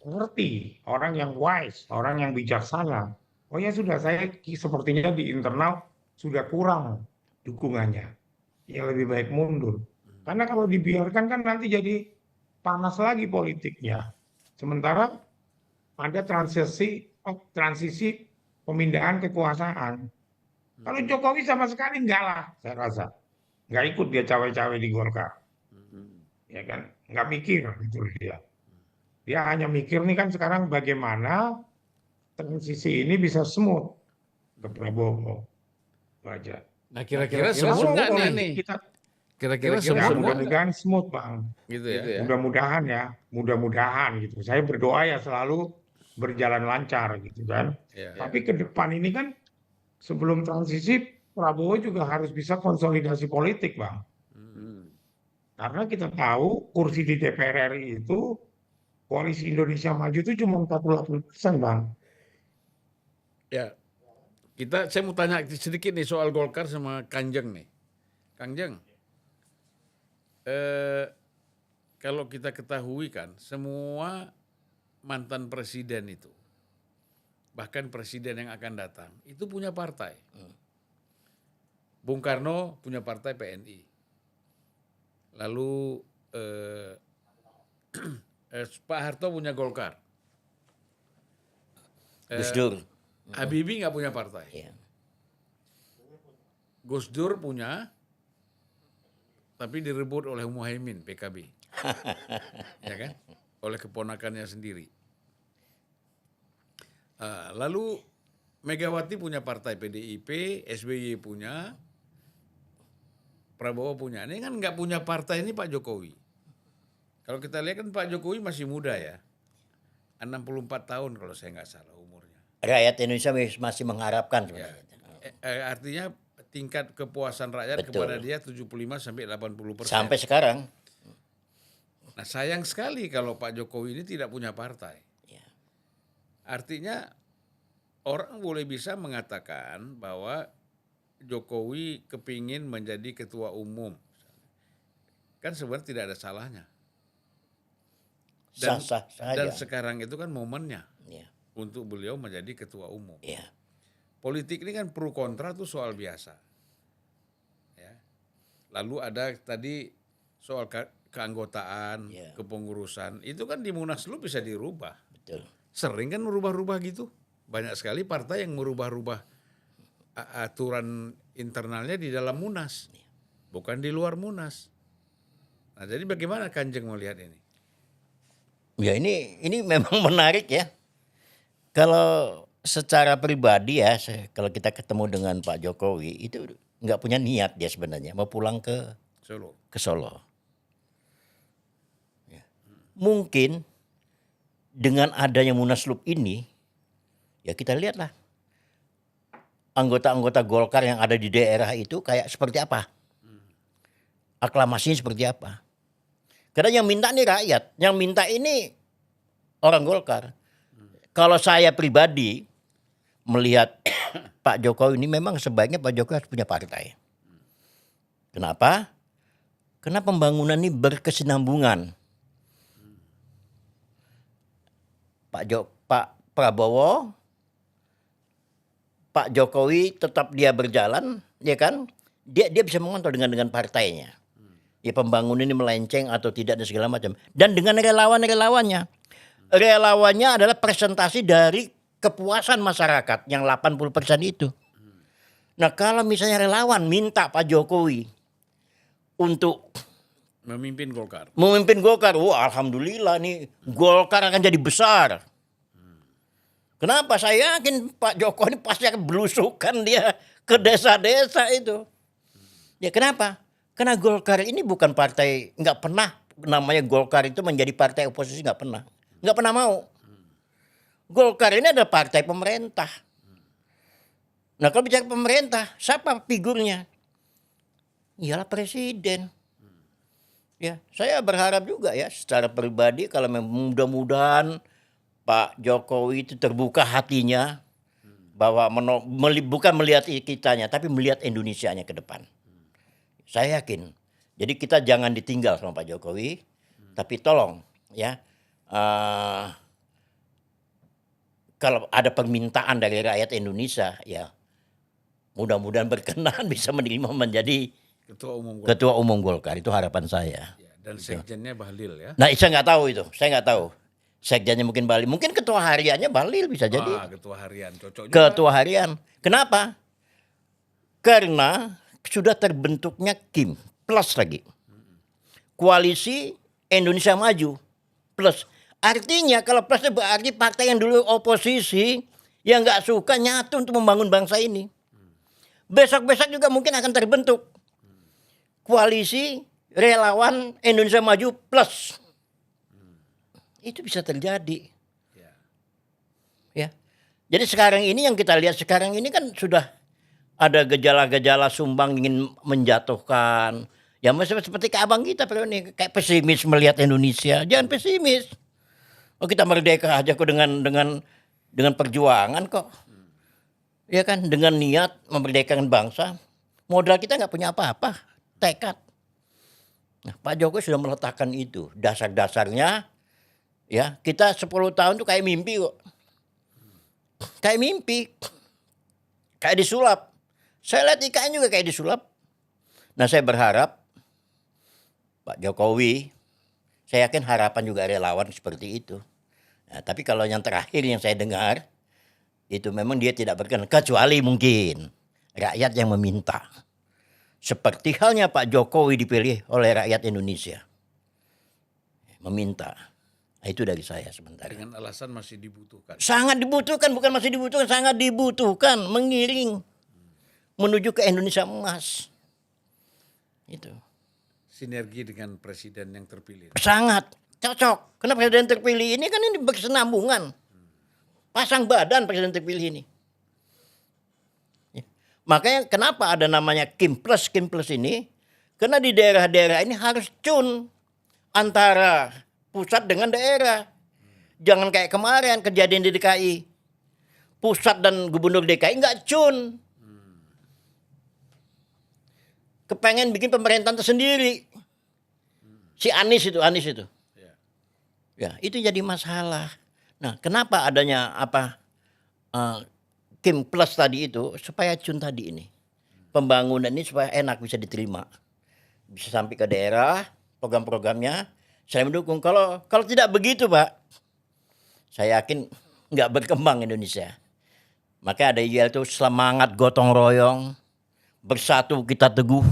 [SPEAKER 1] ngerti, orang yang wise, orang yang bijaksana. Oh ya sudah, saya sepertinya di internal sudah kurang dukungannya. Ya lebih baik mundur. Karena kalau dibiarkan kan nanti jadi panas lagi politiknya. Sementara ada transisi pemindahan kekuasaan. Kalau Jokowi sama sekali enggak lah, saya rasa. Enggak ikut dia cawe-cawe di Golkar. Ya kan, enggak mikir gitu dia. Dia hanya mikir nih kan sekarang bagaimana transisi ini bisa smooth ke Prabowo aja.
[SPEAKER 2] Nah, kira-kira
[SPEAKER 1] Kalau
[SPEAKER 2] semut nggak
[SPEAKER 1] politik
[SPEAKER 2] nih?
[SPEAKER 1] kita
[SPEAKER 2] Kira-kira
[SPEAKER 1] ya
[SPEAKER 2] semut nggak?
[SPEAKER 1] mudah-mudahan smooth bang.
[SPEAKER 2] Gitu ya.
[SPEAKER 1] Mudah-mudahan ya, mudah-mudahan gitu. Saya berdoa ya selalu berjalan lancar gitu kan.
[SPEAKER 2] Iya.
[SPEAKER 1] Tapi ke depan ini kan sebelum transisi Prabowo juga harus bisa konsolidasi politik bang. Karena kita tahu kursi di DPR RI itu Koalisi Indonesia Maju itu cuma 48% bang.
[SPEAKER 2] Ya. Saya mau tanya sedikit nih soal Golkar sama Kanjeng nih. Kanjeng, kalau kita ketahui kan semua mantan presiden itu, bahkan presiden yang akan datang, itu punya partai. Bung Karno punya partai PNI. Lalu Pak Harto punya Golkar.
[SPEAKER 3] Gus Dur.
[SPEAKER 2] Habibie nggak punya partai.
[SPEAKER 3] Iya.
[SPEAKER 2] Gus Dur punya, tapi direbut oleh Muhaimin PKB, ya kan? Oleh keponakannya sendiri. Lalu Megawati punya partai PDIP, SBY punya, Prabowo punya. Ini kan nggak punya partai ini Pak Jokowi. Kalau kita lihat kan Pak Jokowi masih muda ya, 64 tahun kalau saya nggak salah umurnya.
[SPEAKER 3] Rakyat Indonesia masih mengharapkan sebenarnya.
[SPEAKER 2] Artinya tingkat kepuasan rakyat
[SPEAKER 3] Betul.
[SPEAKER 2] kepada dia 75-80%.
[SPEAKER 3] Sampai sekarang.
[SPEAKER 2] Nah sayang sekali kalau Pak Jokowi ini tidak punya partai.
[SPEAKER 3] Ya.
[SPEAKER 2] Artinya orang boleh bisa mengatakan bahwa Jokowi kepingin menjadi ketua umum. Kan sebenarnya tidak ada salahnya.
[SPEAKER 3] Sah-sah saja.
[SPEAKER 2] Dan sekarang itu kan momennya
[SPEAKER 3] Ya.
[SPEAKER 2] untuk beliau menjadi ketua umum.
[SPEAKER 3] Ya.
[SPEAKER 2] Politik ini kan pro kontra tuh soal biasa. Ya. Lalu ada tadi soal keanggotaan,
[SPEAKER 3] Ya.
[SPEAKER 2] kepengurusan, itu kan di Munaslup bisa dirubah.
[SPEAKER 3] Betul.
[SPEAKER 2] Sering kan merubah-rubah gitu. Banyak sekali partai yang merubah-rubah aturan internalnya di dalam Munas, bukan di luar Munas. Nah, jadi bagaimana Kanjeng melihat ini?
[SPEAKER 3] Ya ini memang menarik ya. Kalau secara pribadi ya, kalau kita ketemu dengan Pak Jokowi itu nggak punya niat dia sebenarnya mau pulang ke
[SPEAKER 2] Solo.
[SPEAKER 3] Solo. Ya. Mungkin dengan adanya Munaslup ini, ya kita lihatlah anggota-anggota Golkar yang ada di daerah itu kayak seperti apa, aklamasinya seperti apa. Karena yang minta nih rakyat, yang minta ini orang Golkar. Kalau saya pribadi melihat Pak Jokowi ini memang sebaiknya Pak Jokowi harus punya partai. Kenapa? Karena pembangunan ini berkesinambungan. Pak Prabowo, Pak Jokowi tetap dia berjalan, ya kan? Dia bisa mengontrol dengan partainya. Ya pembangunan ini melenceng atau tidak dan segala macam. Dan dengan relawan-relawannya. Relawannya adalah presentasi dari kepuasan masyarakat yang 80% itu. Nah, kalau misalnya relawan minta Pak Jokowi untuk
[SPEAKER 2] Memimpin Golkar.
[SPEAKER 3] wah alhamdulillah nih Golkar akan jadi besar. Kenapa? Saya yakin Pak Jokowi ini pasti akan belusukan dia ke desa-desa itu. Ya kenapa? Karena Golkar ini bukan partai, nggak pernah namanya Golkar itu menjadi partai oposisi, nggak pernah mau. Golkar ini adalah partai pemerintah. Nah kalau bicara pemerintah, siapa figurnya? Iyalah presiden. Ya, saya berharap juga ya secara pribadi kalau mudah-mudahan Pak Jokowi itu terbuka hatinya bahwa bukan melihat kitanya tapi melihat Indonesianya ke depan. Saya yakin. Jadi kita jangan ditinggal sama Pak Jokowi, tapi tolong ya kalau ada permintaan dari rakyat Indonesia ya mudah-mudahan berkenan bisa menerima menjadi Ketua Umum Golkar. Itu harapan saya.
[SPEAKER 2] Ya, dan sekjennya Bahlil ya.
[SPEAKER 3] Nah, saya nggak tahu itu. Saya nggak tahu. Sekjennya mungkin Bahlil. Mungkin ketua hariannya Bahlil bisa jadi.
[SPEAKER 2] Ketua harian cocok juga.
[SPEAKER 3] Ketua harian. Kenapa? Karena sudah terbentuknya KIM plus lagi. Koalisi Indonesia Maju plus. Artinya kalau plusnya berarti partai yang dulu oposisi yang nggak suka nyatu untuk membangun bangsa ini. Besok-besok juga mungkin akan terbentuk koalisi relawan Indonesia Maju plus. Itu bisa terjadi. Ya. Jadi sekarang ini yang kita lihat sekarang ini kan sudah ada gejala-gejala Sumbang ingin menjatuhkan. Ya seperti ke abang kita ini kayak pesimis melihat Indonesia. Jangan pesimis. Oh kita merdeka aja kok dengan perjuangan kok. Ya kan dengan niat memerdekakan bangsa. Modal kita nggak punya apa-apa. Tekad. Nah, Pak Jokowi sudah meletakkan itu dasar-dasarnya. Ya, kita 10 tahun tuh kayak mimpi kok. Kayak mimpi. Kayak disulap. Saya lihat IKN juga kayak disulap. Nah, saya berharap Pak Jokowi, saya yakin harapan juga relawan seperti itu. Nah, tapi kalau yang terakhir yang saya dengar, itu memang dia tidak berkenan. Kecuali mungkin rakyat yang meminta. Seperti halnya Pak Jokowi dipilih oleh rakyat Indonesia. Meminta. Nah, itu dari saya sementara.
[SPEAKER 2] Dengan alasan masih dibutuhkan.
[SPEAKER 3] Sangat dibutuhkan, bukan masih dibutuhkan, sangat dibutuhkan. Mengiring menuju ke Indonesia emas. Itu.
[SPEAKER 2] Sinergi dengan presiden yang terpilih.
[SPEAKER 3] Sangat cocok. Karena presiden terpilih ini kan ini berkesinambungan. Pasang badan presiden terpilih ini. Ya. Makanya kenapa ada namanya KIM Plus ini? Karena di daerah-daerah ini harus tune antara pusat dengan daerah. Jangan kayak kemarin kejadian di DKI. Pusat dan gubernur DKI nggak tune. Kepengen bikin pemerintahan tersendiri. Si Anies itu. Ya, itu jadi masalah. Nah, kenapa adanya KIM Plus tadi itu supaya tune tadi ini. Pembangunan ini supaya enak bisa diterima. Bisa sampai ke daerah, program-programnya saya mendukung. Kalau tidak begitu, Pak, saya yakin nggak berkembang Indonesia. Maka ada yaitu semangat gotong royong, bersatu kita teguh.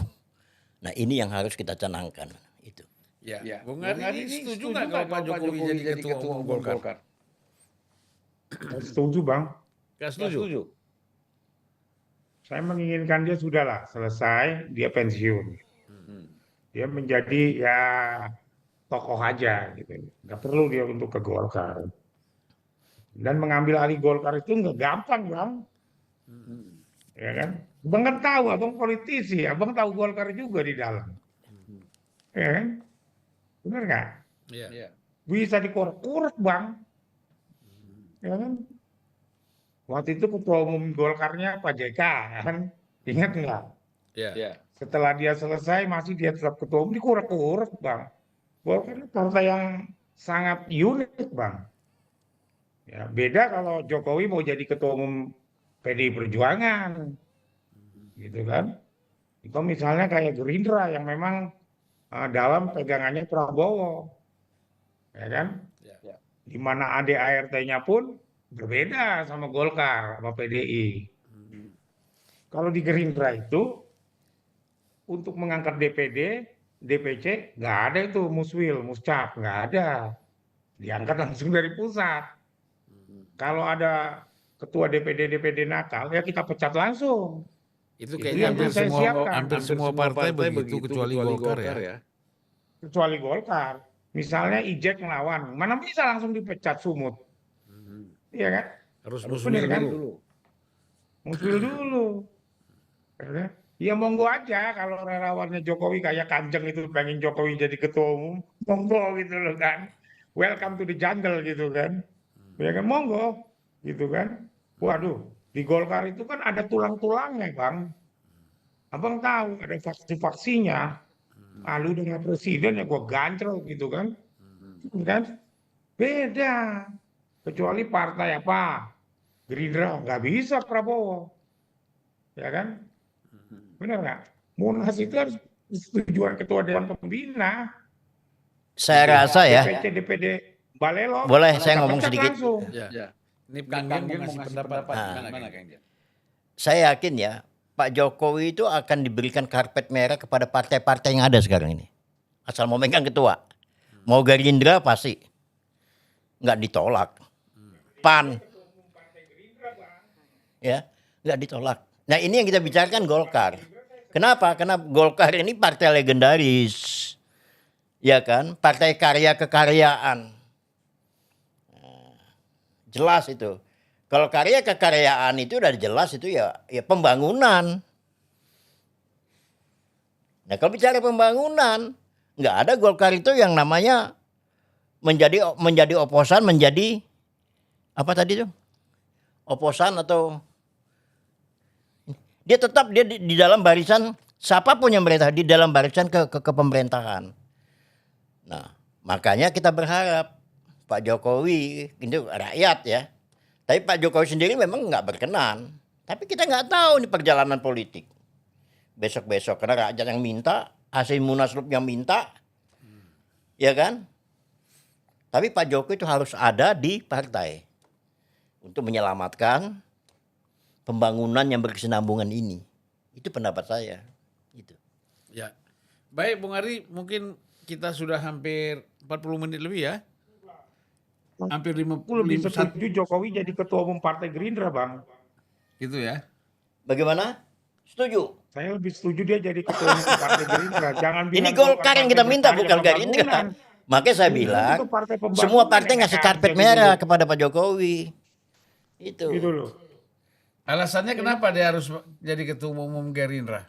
[SPEAKER 3] Nah ini yang harus kita canangkan. Itu.
[SPEAKER 2] Ya. Bung Ari ini setuju nggak kalau Pak Jokowi jadi ketua umum Golkar?
[SPEAKER 1] Setuju Bang.
[SPEAKER 2] Nggak setuju?
[SPEAKER 1] Saya menginginkan dia sudahlah selesai, dia pensiun. Dia menjadi ya tokoh aja gitu. Nggak perlu dia untuk ke Golkar. Dan mengambil alih Golkar itu nggak gampang, Bang. Ya kan? Abang kan tahu, abang politisi, abang tahu Golkar juga di dalam. Ya kan? Benar nggak?
[SPEAKER 2] Iya.
[SPEAKER 1] Bisa dikorek-korek, Bang. Ya kan? Waktu itu ketua umum Golkarnya Pak JK, kan? Ingat nggak?
[SPEAKER 2] Iya.
[SPEAKER 1] Setelah dia selesai, masih dia tetap ketua umum, dikorek-korek, Bang. Golkar ini partai yang sangat unik, Bang. Ya, beda kalau Jokowi mau jadi ketua umum PDI Perjuangan, gitu kan? Itu misalnya kayak Gerindra yang memang dalam pegangannya Prabowo, ya kan?
[SPEAKER 2] Ya.
[SPEAKER 1] Di mana ADART-nya pun berbeda sama Golkar, sama PDI. Kalau di Gerindra itu untuk mengangkat DPD, DPC nggak ada itu muswil, muscap nggak ada, diangkat langsung dari pusat. Kalau ada ketua DPD nakal ya kita pecat langsung.
[SPEAKER 2] Itu
[SPEAKER 1] Itu
[SPEAKER 2] kayaknya
[SPEAKER 1] yang dulu saya siapkan.
[SPEAKER 2] hampir semua partai begitu kecuali Golkar ya.
[SPEAKER 1] Kecuali Golkar. Misalnya Ijek melawan, mana bisa langsung dipecat sumut, iya kan?
[SPEAKER 2] Harus
[SPEAKER 1] Bener
[SPEAKER 2] muswil
[SPEAKER 1] kan?
[SPEAKER 2] dulu.
[SPEAKER 1] Muswil dulu. Ya monggo aja kalau relawannya Jokowi kayak Kanjeng itu pengen Jokowi jadi ketua umum, monggo gitu loh kan. Welcome to the jungle gitu kan. Ya kan monggo gitu kan. Waduh, di Golkar itu kan ada tulang-tulangnya, Bang. Abang tahu ada faksi-faksinya. Lalu dengan presiden ya gua gancel gitu kan. Kan? Beda. Kecuali partai apa? Gerindra nggak bisa Prabowo. Ya kan? Benar nggak? Munas itu harus persetujuan ketua dewan pembina.
[SPEAKER 3] Saya rasa ya,
[SPEAKER 1] DPC, DPD, Balelo.
[SPEAKER 3] boleh saya
[SPEAKER 1] kita
[SPEAKER 3] ngomong
[SPEAKER 1] pecat
[SPEAKER 3] sedikit.
[SPEAKER 1] langsung.
[SPEAKER 2] Ya. Ini Kang Gen mau ngasih pendapat gimana Kang Gen?
[SPEAKER 3] Saya yakin ya, Pak Jokowi itu akan diberikan karpet merah kepada partai-partai yang ada sekarang ini. Asal mau megang ketua. Mau Gerindra pasti nggak ditolak. PAN, ya nggak ditolak. Nah ini yang kita bicarakan Golkar. Kenapa? Karena Golkar ini partai legendaris, ya kan? Partai karya kekaryaan. Jelas itu. Kalau karya kekaryaan itu udah jelas itu ya pembangunan. Nah kalau bicara pembangunan, nggak ada Golkar itu yang namanya menjadi oposan, menjadi apa tadi tuh? Oposan atau dia tetap dia di dalam barisan siapapun yang merintah di dalam barisan ke pemerintahan. Nah, makanya kita berharap Pak Jokowi itu rakyat ya. Tapi Pak Jokowi sendiri memang nggak berkenan. Tapi kita nggak tahu nih perjalanan politik. Besok-besok karena rakyat yang minta, hasil munaslup yang minta. Ya kan? Tapi Pak Jokowi itu harus ada di partai untuk menyelamatkan pembangunan yang berkesinambungan ini. Itu pendapat saya. Gitu.
[SPEAKER 2] Ya. Baik Bung Ari, mungkin kita sudah hampir 40 menit lebih ya. Hampir
[SPEAKER 1] Aku lebih setuju Jokowi jadi ketua umum partai Gerindra, Bang.
[SPEAKER 2] Gitu ya.
[SPEAKER 3] Bagaimana? Setuju.
[SPEAKER 1] Saya lebih setuju dia jadi ketua umum partai Gerindra. Jangan bilang
[SPEAKER 3] Ini Golkar yang kita minta bukan Gerindra.
[SPEAKER 1] pembangunan.
[SPEAKER 3] Makanya saya bilang
[SPEAKER 1] Itu partai pembangunan
[SPEAKER 3] semua partai
[SPEAKER 1] yang
[SPEAKER 3] ngasih
[SPEAKER 1] enak
[SPEAKER 3] karpet
[SPEAKER 1] jadi
[SPEAKER 3] merah
[SPEAKER 1] dulu.
[SPEAKER 3] kepada Pak Jokowi. Itu.
[SPEAKER 1] Gitu loh.
[SPEAKER 2] Alasannya kenapa dia harus jadi ketua umum Gerindra?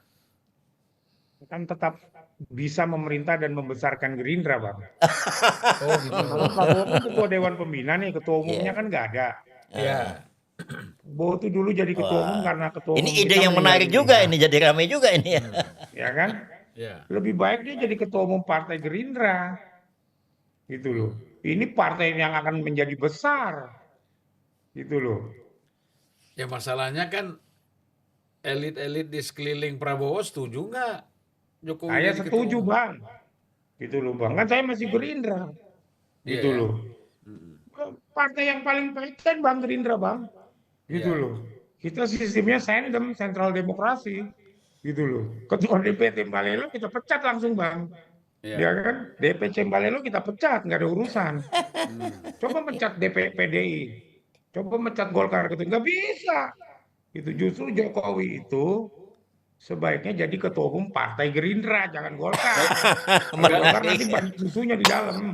[SPEAKER 1] Kan tetap bisa memerintah dan membesarkan Gerindra, Bang.
[SPEAKER 2] Oh gitu.
[SPEAKER 1] Kalau Prabowo kan ketua dewan pembina nih, ketua umumnya
[SPEAKER 3] Iya.
[SPEAKER 1] kan nggak ada.
[SPEAKER 2] Ya.
[SPEAKER 1] Prabowo itu dulu jadi ketua umum karena ketua
[SPEAKER 3] Ini
[SPEAKER 1] umum
[SPEAKER 3] ide
[SPEAKER 1] kita
[SPEAKER 3] yang
[SPEAKER 1] meninggal
[SPEAKER 3] menarik
[SPEAKER 1] dunia.
[SPEAKER 3] juga ini jadi ramai juga ini ya.
[SPEAKER 1] Ya kan?
[SPEAKER 2] Ya.
[SPEAKER 1] Lebih baik dia jadi ketua umum partai Gerindra. Gitu loh. Ini partai yang akan menjadi besar. Gitu loh.
[SPEAKER 2] Ya masalahnya kan elit-elit di sekeliling Prabowo setuju nggak Jokowi
[SPEAKER 1] Saya
[SPEAKER 2] jadi ketua
[SPEAKER 1] setuju,
[SPEAKER 2] umum?
[SPEAKER 1] Bang. Gitu loh, Bang. Kan saya masih Gerindra. Gitu
[SPEAKER 2] Iya, ya.
[SPEAKER 1] loh. Partai yang paling baik kan Bang Gerindra, Bang. Gitu
[SPEAKER 2] Iya.
[SPEAKER 1] loh. Kita sistemnya sendem, sentral demokrasi. Gitu loh. Ketua DPT Balelo kita pecat langsung, Bang.
[SPEAKER 2] Iya.
[SPEAKER 1] Ya kan? DPC Balelo kita pecat, nggak ada urusan. Coba pecat DP PDI. coba mecat Golkar gitu, nggak bisa. Itu justru Jokowi itu sebaiknya jadi ketua umum Partai Gerindra, jangan Golkar. Kalau Golkar nanti banyak susunya di dalam.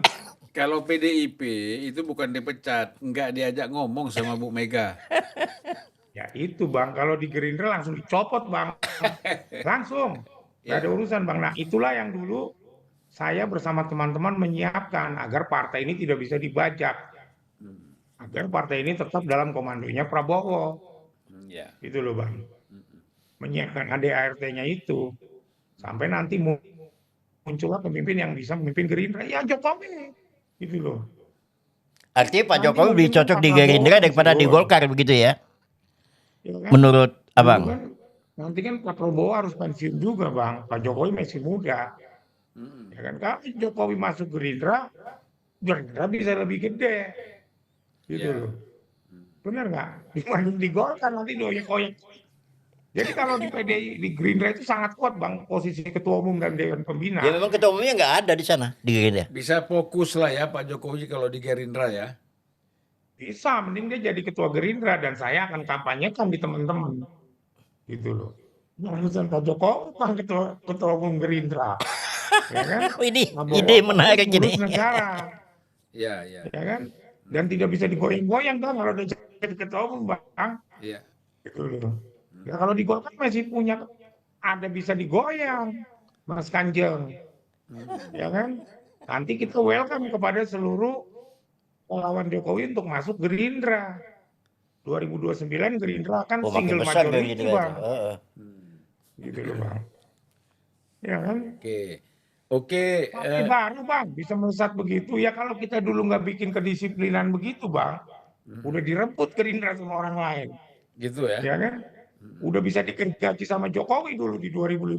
[SPEAKER 2] Kalau PDIP itu bukan dipecat, nggak diajak ngomong sama Bu Mega.
[SPEAKER 1] Ya itu Bang, kalau di Gerindra langsung dicopot Bang. Langsung. Nggak ada
[SPEAKER 2] Ya.
[SPEAKER 1] urusan Bang. Nah itulah yang dulu saya bersama teman-teman menyiapkan agar partai ini tidak bisa dibajak. Agar partai ini tetap dalam komandonya Prabowo.
[SPEAKER 2] Ya.
[SPEAKER 1] Itu loh Bang. Menyiapkan ADART-nya itu. Sampai nanti muncullah pemimpin yang bisa memimpin Gerindra. Ya Jokowi. Gitu loh.
[SPEAKER 3] Artinya Pak
[SPEAKER 1] Nanti
[SPEAKER 3] Jokowi lebih
[SPEAKER 1] mungkin
[SPEAKER 3] cocok
[SPEAKER 1] Pak
[SPEAKER 3] di
[SPEAKER 1] Prabowo
[SPEAKER 3] Gerindra daripada di
[SPEAKER 1] pensiun.
[SPEAKER 3] Golkar begitu ya?
[SPEAKER 1] Ya kan?
[SPEAKER 3] Menurut
[SPEAKER 1] Dulu
[SPEAKER 3] Abang.
[SPEAKER 1] kan nanti kan Pak Prabowo harus pensiun juga Bang. Pak Jokowi masih muda. Ya kan kalau Jokowi masuk Gerindra, Gerindra bisa lebih gede. Gitu
[SPEAKER 2] Ya.
[SPEAKER 1] loh. Benar nggak? Dibanding di Golkar nanti doyek-koyek. Jadi kalau di PDI, di Gerindra itu sangat kuat Bang posisi ketua umum dan dewan
[SPEAKER 3] Ya
[SPEAKER 1] pembina.
[SPEAKER 3] memang ketua umumnya nggak ada di sana di Gerindra.
[SPEAKER 2] Bisa fokus lah ya Pak Jokowi kalau di Gerindra ya.
[SPEAKER 1] Bisa, mending dia jadi ketua Gerindra dan saya akan kampanyekan di teman-teman. Gitu loh. Urusan Pak Jokowi, Pak ketua umum Gerindra. Ya kan?
[SPEAKER 3] Ini
[SPEAKER 1] Prabowo
[SPEAKER 3] ide
[SPEAKER 1] kan
[SPEAKER 3] menarik
[SPEAKER 1] ngurus
[SPEAKER 3] ini.
[SPEAKER 1] negara.
[SPEAKER 2] Ya, ya,
[SPEAKER 1] Ya kan? Dan tidak bisa digoyang-goyang kan kalau udah jadi ketua umum Bang.
[SPEAKER 2] ya.
[SPEAKER 1] Gitu loh. Ya kalau di Golkar masih punya ada bisa digoyang, Mas Kanjeng, ya kan? Nanti kita welcome kepada seluruh relawan Jokowi untuk masuk Gerindra. 2029 Gerindra kan
[SPEAKER 3] Oh makin
[SPEAKER 1] single
[SPEAKER 3] besar
[SPEAKER 1] majority
[SPEAKER 3] Gerindra itu.
[SPEAKER 1] Bang, gitu loh Bang. Ya kan?
[SPEAKER 2] Oke. Oke,
[SPEAKER 1] Partai baru Bang bisa melesat begitu ya kalau kita dulu nggak bikin kedisiplinan begitu Bang, udah direbut Gerindra sama orang lain,
[SPEAKER 2] gitu ya.
[SPEAKER 1] ya kan? Udah bisa digaji sama Jokowi dulu di 2015.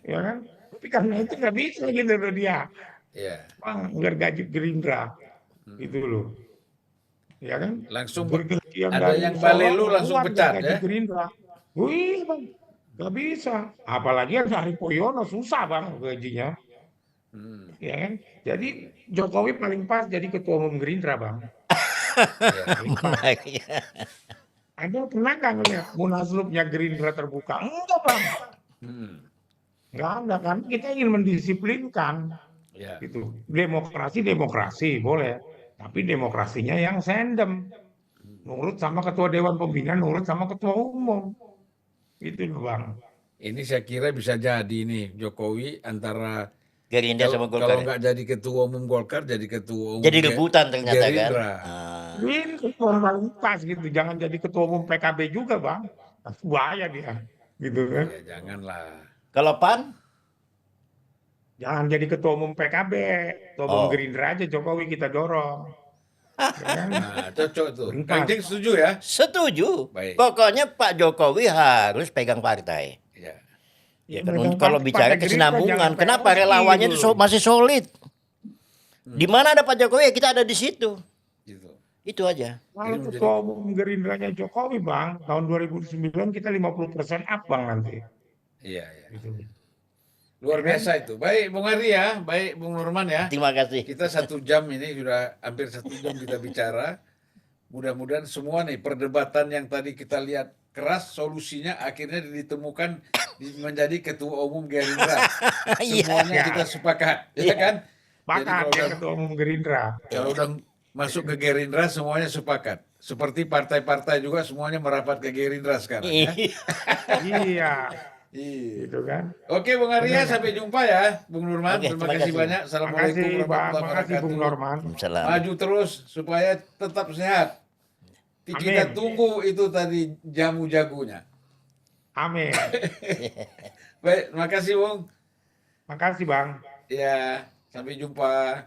[SPEAKER 1] Ya kan? Tapi karena itu nggak bisa gitu loh dia.
[SPEAKER 2] Ya.
[SPEAKER 1] Bang, nggak gaji Gerindra. Itu loh. Ya kan?
[SPEAKER 2] Langsung
[SPEAKER 1] Bergaji yang
[SPEAKER 2] ada
[SPEAKER 1] dari
[SPEAKER 2] yang
[SPEAKER 1] Solo
[SPEAKER 2] balelu langsung
[SPEAKER 1] keluar nggak
[SPEAKER 2] pecat
[SPEAKER 1] gaji
[SPEAKER 2] ya.
[SPEAKER 1] Gerindra. Wih Bang, nggak bisa. Apalagi yang Hari Poyono susah Bang gajinya.
[SPEAKER 2] Hmm,
[SPEAKER 1] Ya kan? Jadi Jokowi paling pas jadi ketua umum Gerindra Bang.
[SPEAKER 2] ya.
[SPEAKER 1] Paling pas.
[SPEAKER 3] Menarik.
[SPEAKER 1] Ada pernah nggak ngeliat munaslupnya Gerindra terbuka? Enggak Bang.
[SPEAKER 2] Hmm,
[SPEAKER 1] Nggak ada kan? Kita ingin mendisiplinkan.
[SPEAKER 2] ya.
[SPEAKER 1] Gitu. Demokrasi boleh, tapi demokrasinya yang sendem, nurut sama ketua dewan pembina, nurut sama ketua umum, gitu loh Bang.
[SPEAKER 2] Ini saya kira bisa jadi nih Jokowi antara
[SPEAKER 3] Gerindra sama
[SPEAKER 2] kalau
[SPEAKER 3] Golkar.
[SPEAKER 2] nggak jadi ketua umum Golkar jadi ketua umum
[SPEAKER 3] Jadi rebutan ternyata kan.
[SPEAKER 2] Gerindra.
[SPEAKER 3] Ah.
[SPEAKER 1] Ini ketua umum paling pas gitu, jangan jadi ketua umum PKB juga Bang, bahaya dia, gitu kan.
[SPEAKER 2] Ya janganlah.
[SPEAKER 3] Kalau PAN?
[SPEAKER 1] Jangan jadi ketua umum PKB, ketua umum
[SPEAKER 3] Oh.
[SPEAKER 1] Gerindra aja Jokowi kita dorong, ya kan?
[SPEAKER 2] Nah, cocok tuh.
[SPEAKER 1] Paling
[SPEAKER 2] Kang
[SPEAKER 1] pas.
[SPEAKER 2] Jeng setuju ya?
[SPEAKER 3] Setuju.
[SPEAKER 2] Baik.
[SPEAKER 3] Pokoknya Pak Jokowi harus pegang partai.
[SPEAKER 2] Ya.
[SPEAKER 3] Ya
[SPEAKER 1] Ya,
[SPEAKER 3] kan,
[SPEAKER 1] memang
[SPEAKER 3] kalau
[SPEAKER 1] partai
[SPEAKER 3] bicara
[SPEAKER 1] Gerindra
[SPEAKER 3] kesinambungan,
[SPEAKER 1] jangan
[SPEAKER 3] kenapa
[SPEAKER 1] PLI
[SPEAKER 3] relawannya
[SPEAKER 1] gitu
[SPEAKER 3] itu
[SPEAKER 1] loh.
[SPEAKER 3] masih solid? Di mana ada Pak Jokowi, ya kita ada di situ.
[SPEAKER 2] Gitu.
[SPEAKER 3] Itu aja.
[SPEAKER 1] Kalau
[SPEAKER 2] Ini menjadi-
[SPEAKER 1] ketua umum Gerindranya Jokowi Bang, tahun 2009 kita 50% up Bang nanti.
[SPEAKER 2] Iya, iya.
[SPEAKER 1] Gitu.
[SPEAKER 2] Luar
[SPEAKER 1] Ya kan?
[SPEAKER 2] biasa itu. Baik Bung Ari ya, baik Bung Nurman ya.
[SPEAKER 3] Terima kasih.
[SPEAKER 2] Kita 1 jam ini sudah hampir 1 jam kita bicara. Mudah-mudahan semua nih perdebatan yang tadi kita lihat keras, solusinya akhirnya ditemukan menjadi ketua umum Gerindra. Semuanya
[SPEAKER 1] Iya.
[SPEAKER 2] kita sepakat, ya
[SPEAKER 3] Iya.
[SPEAKER 2] kan? Jadi
[SPEAKER 1] Pakat
[SPEAKER 2] kalau
[SPEAKER 1] ya
[SPEAKER 2] udah,
[SPEAKER 1] ketua umum Gerindra.
[SPEAKER 2] kalau udah masuk ke Gerindra semuanya sepakat. Seperti partai-partai juga semuanya merapat ke Gerindra sekarang ya.
[SPEAKER 1] Iya,
[SPEAKER 2] Iya.
[SPEAKER 1] gitu kan.
[SPEAKER 2] Oke Bung Arya, sampai jumpa ya Bung Nurman.
[SPEAKER 3] Oke,
[SPEAKER 2] Terima
[SPEAKER 3] terima
[SPEAKER 2] kasih
[SPEAKER 3] kasih.
[SPEAKER 2] banyak. Assalamualaikum
[SPEAKER 1] Makasih Bang,
[SPEAKER 2] warahmatullahi
[SPEAKER 1] makasih Bung
[SPEAKER 2] wabarakatuh.
[SPEAKER 1] Norman.
[SPEAKER 3] Salam.
[SPEAKER 2] Maju terus supaya tetap sehat. Kita
[SPEAKER 1] Amin.
[SPEAKER 2] tunggu itu tadi jamu jagonya.
[SPEAKER 1] Amin.
[SPEAKER 2] Baik, terima kasih Bung.
[SPEAKER 1] Makasih Bang.
[SPEAKER 2] Ya, sampai jumpa.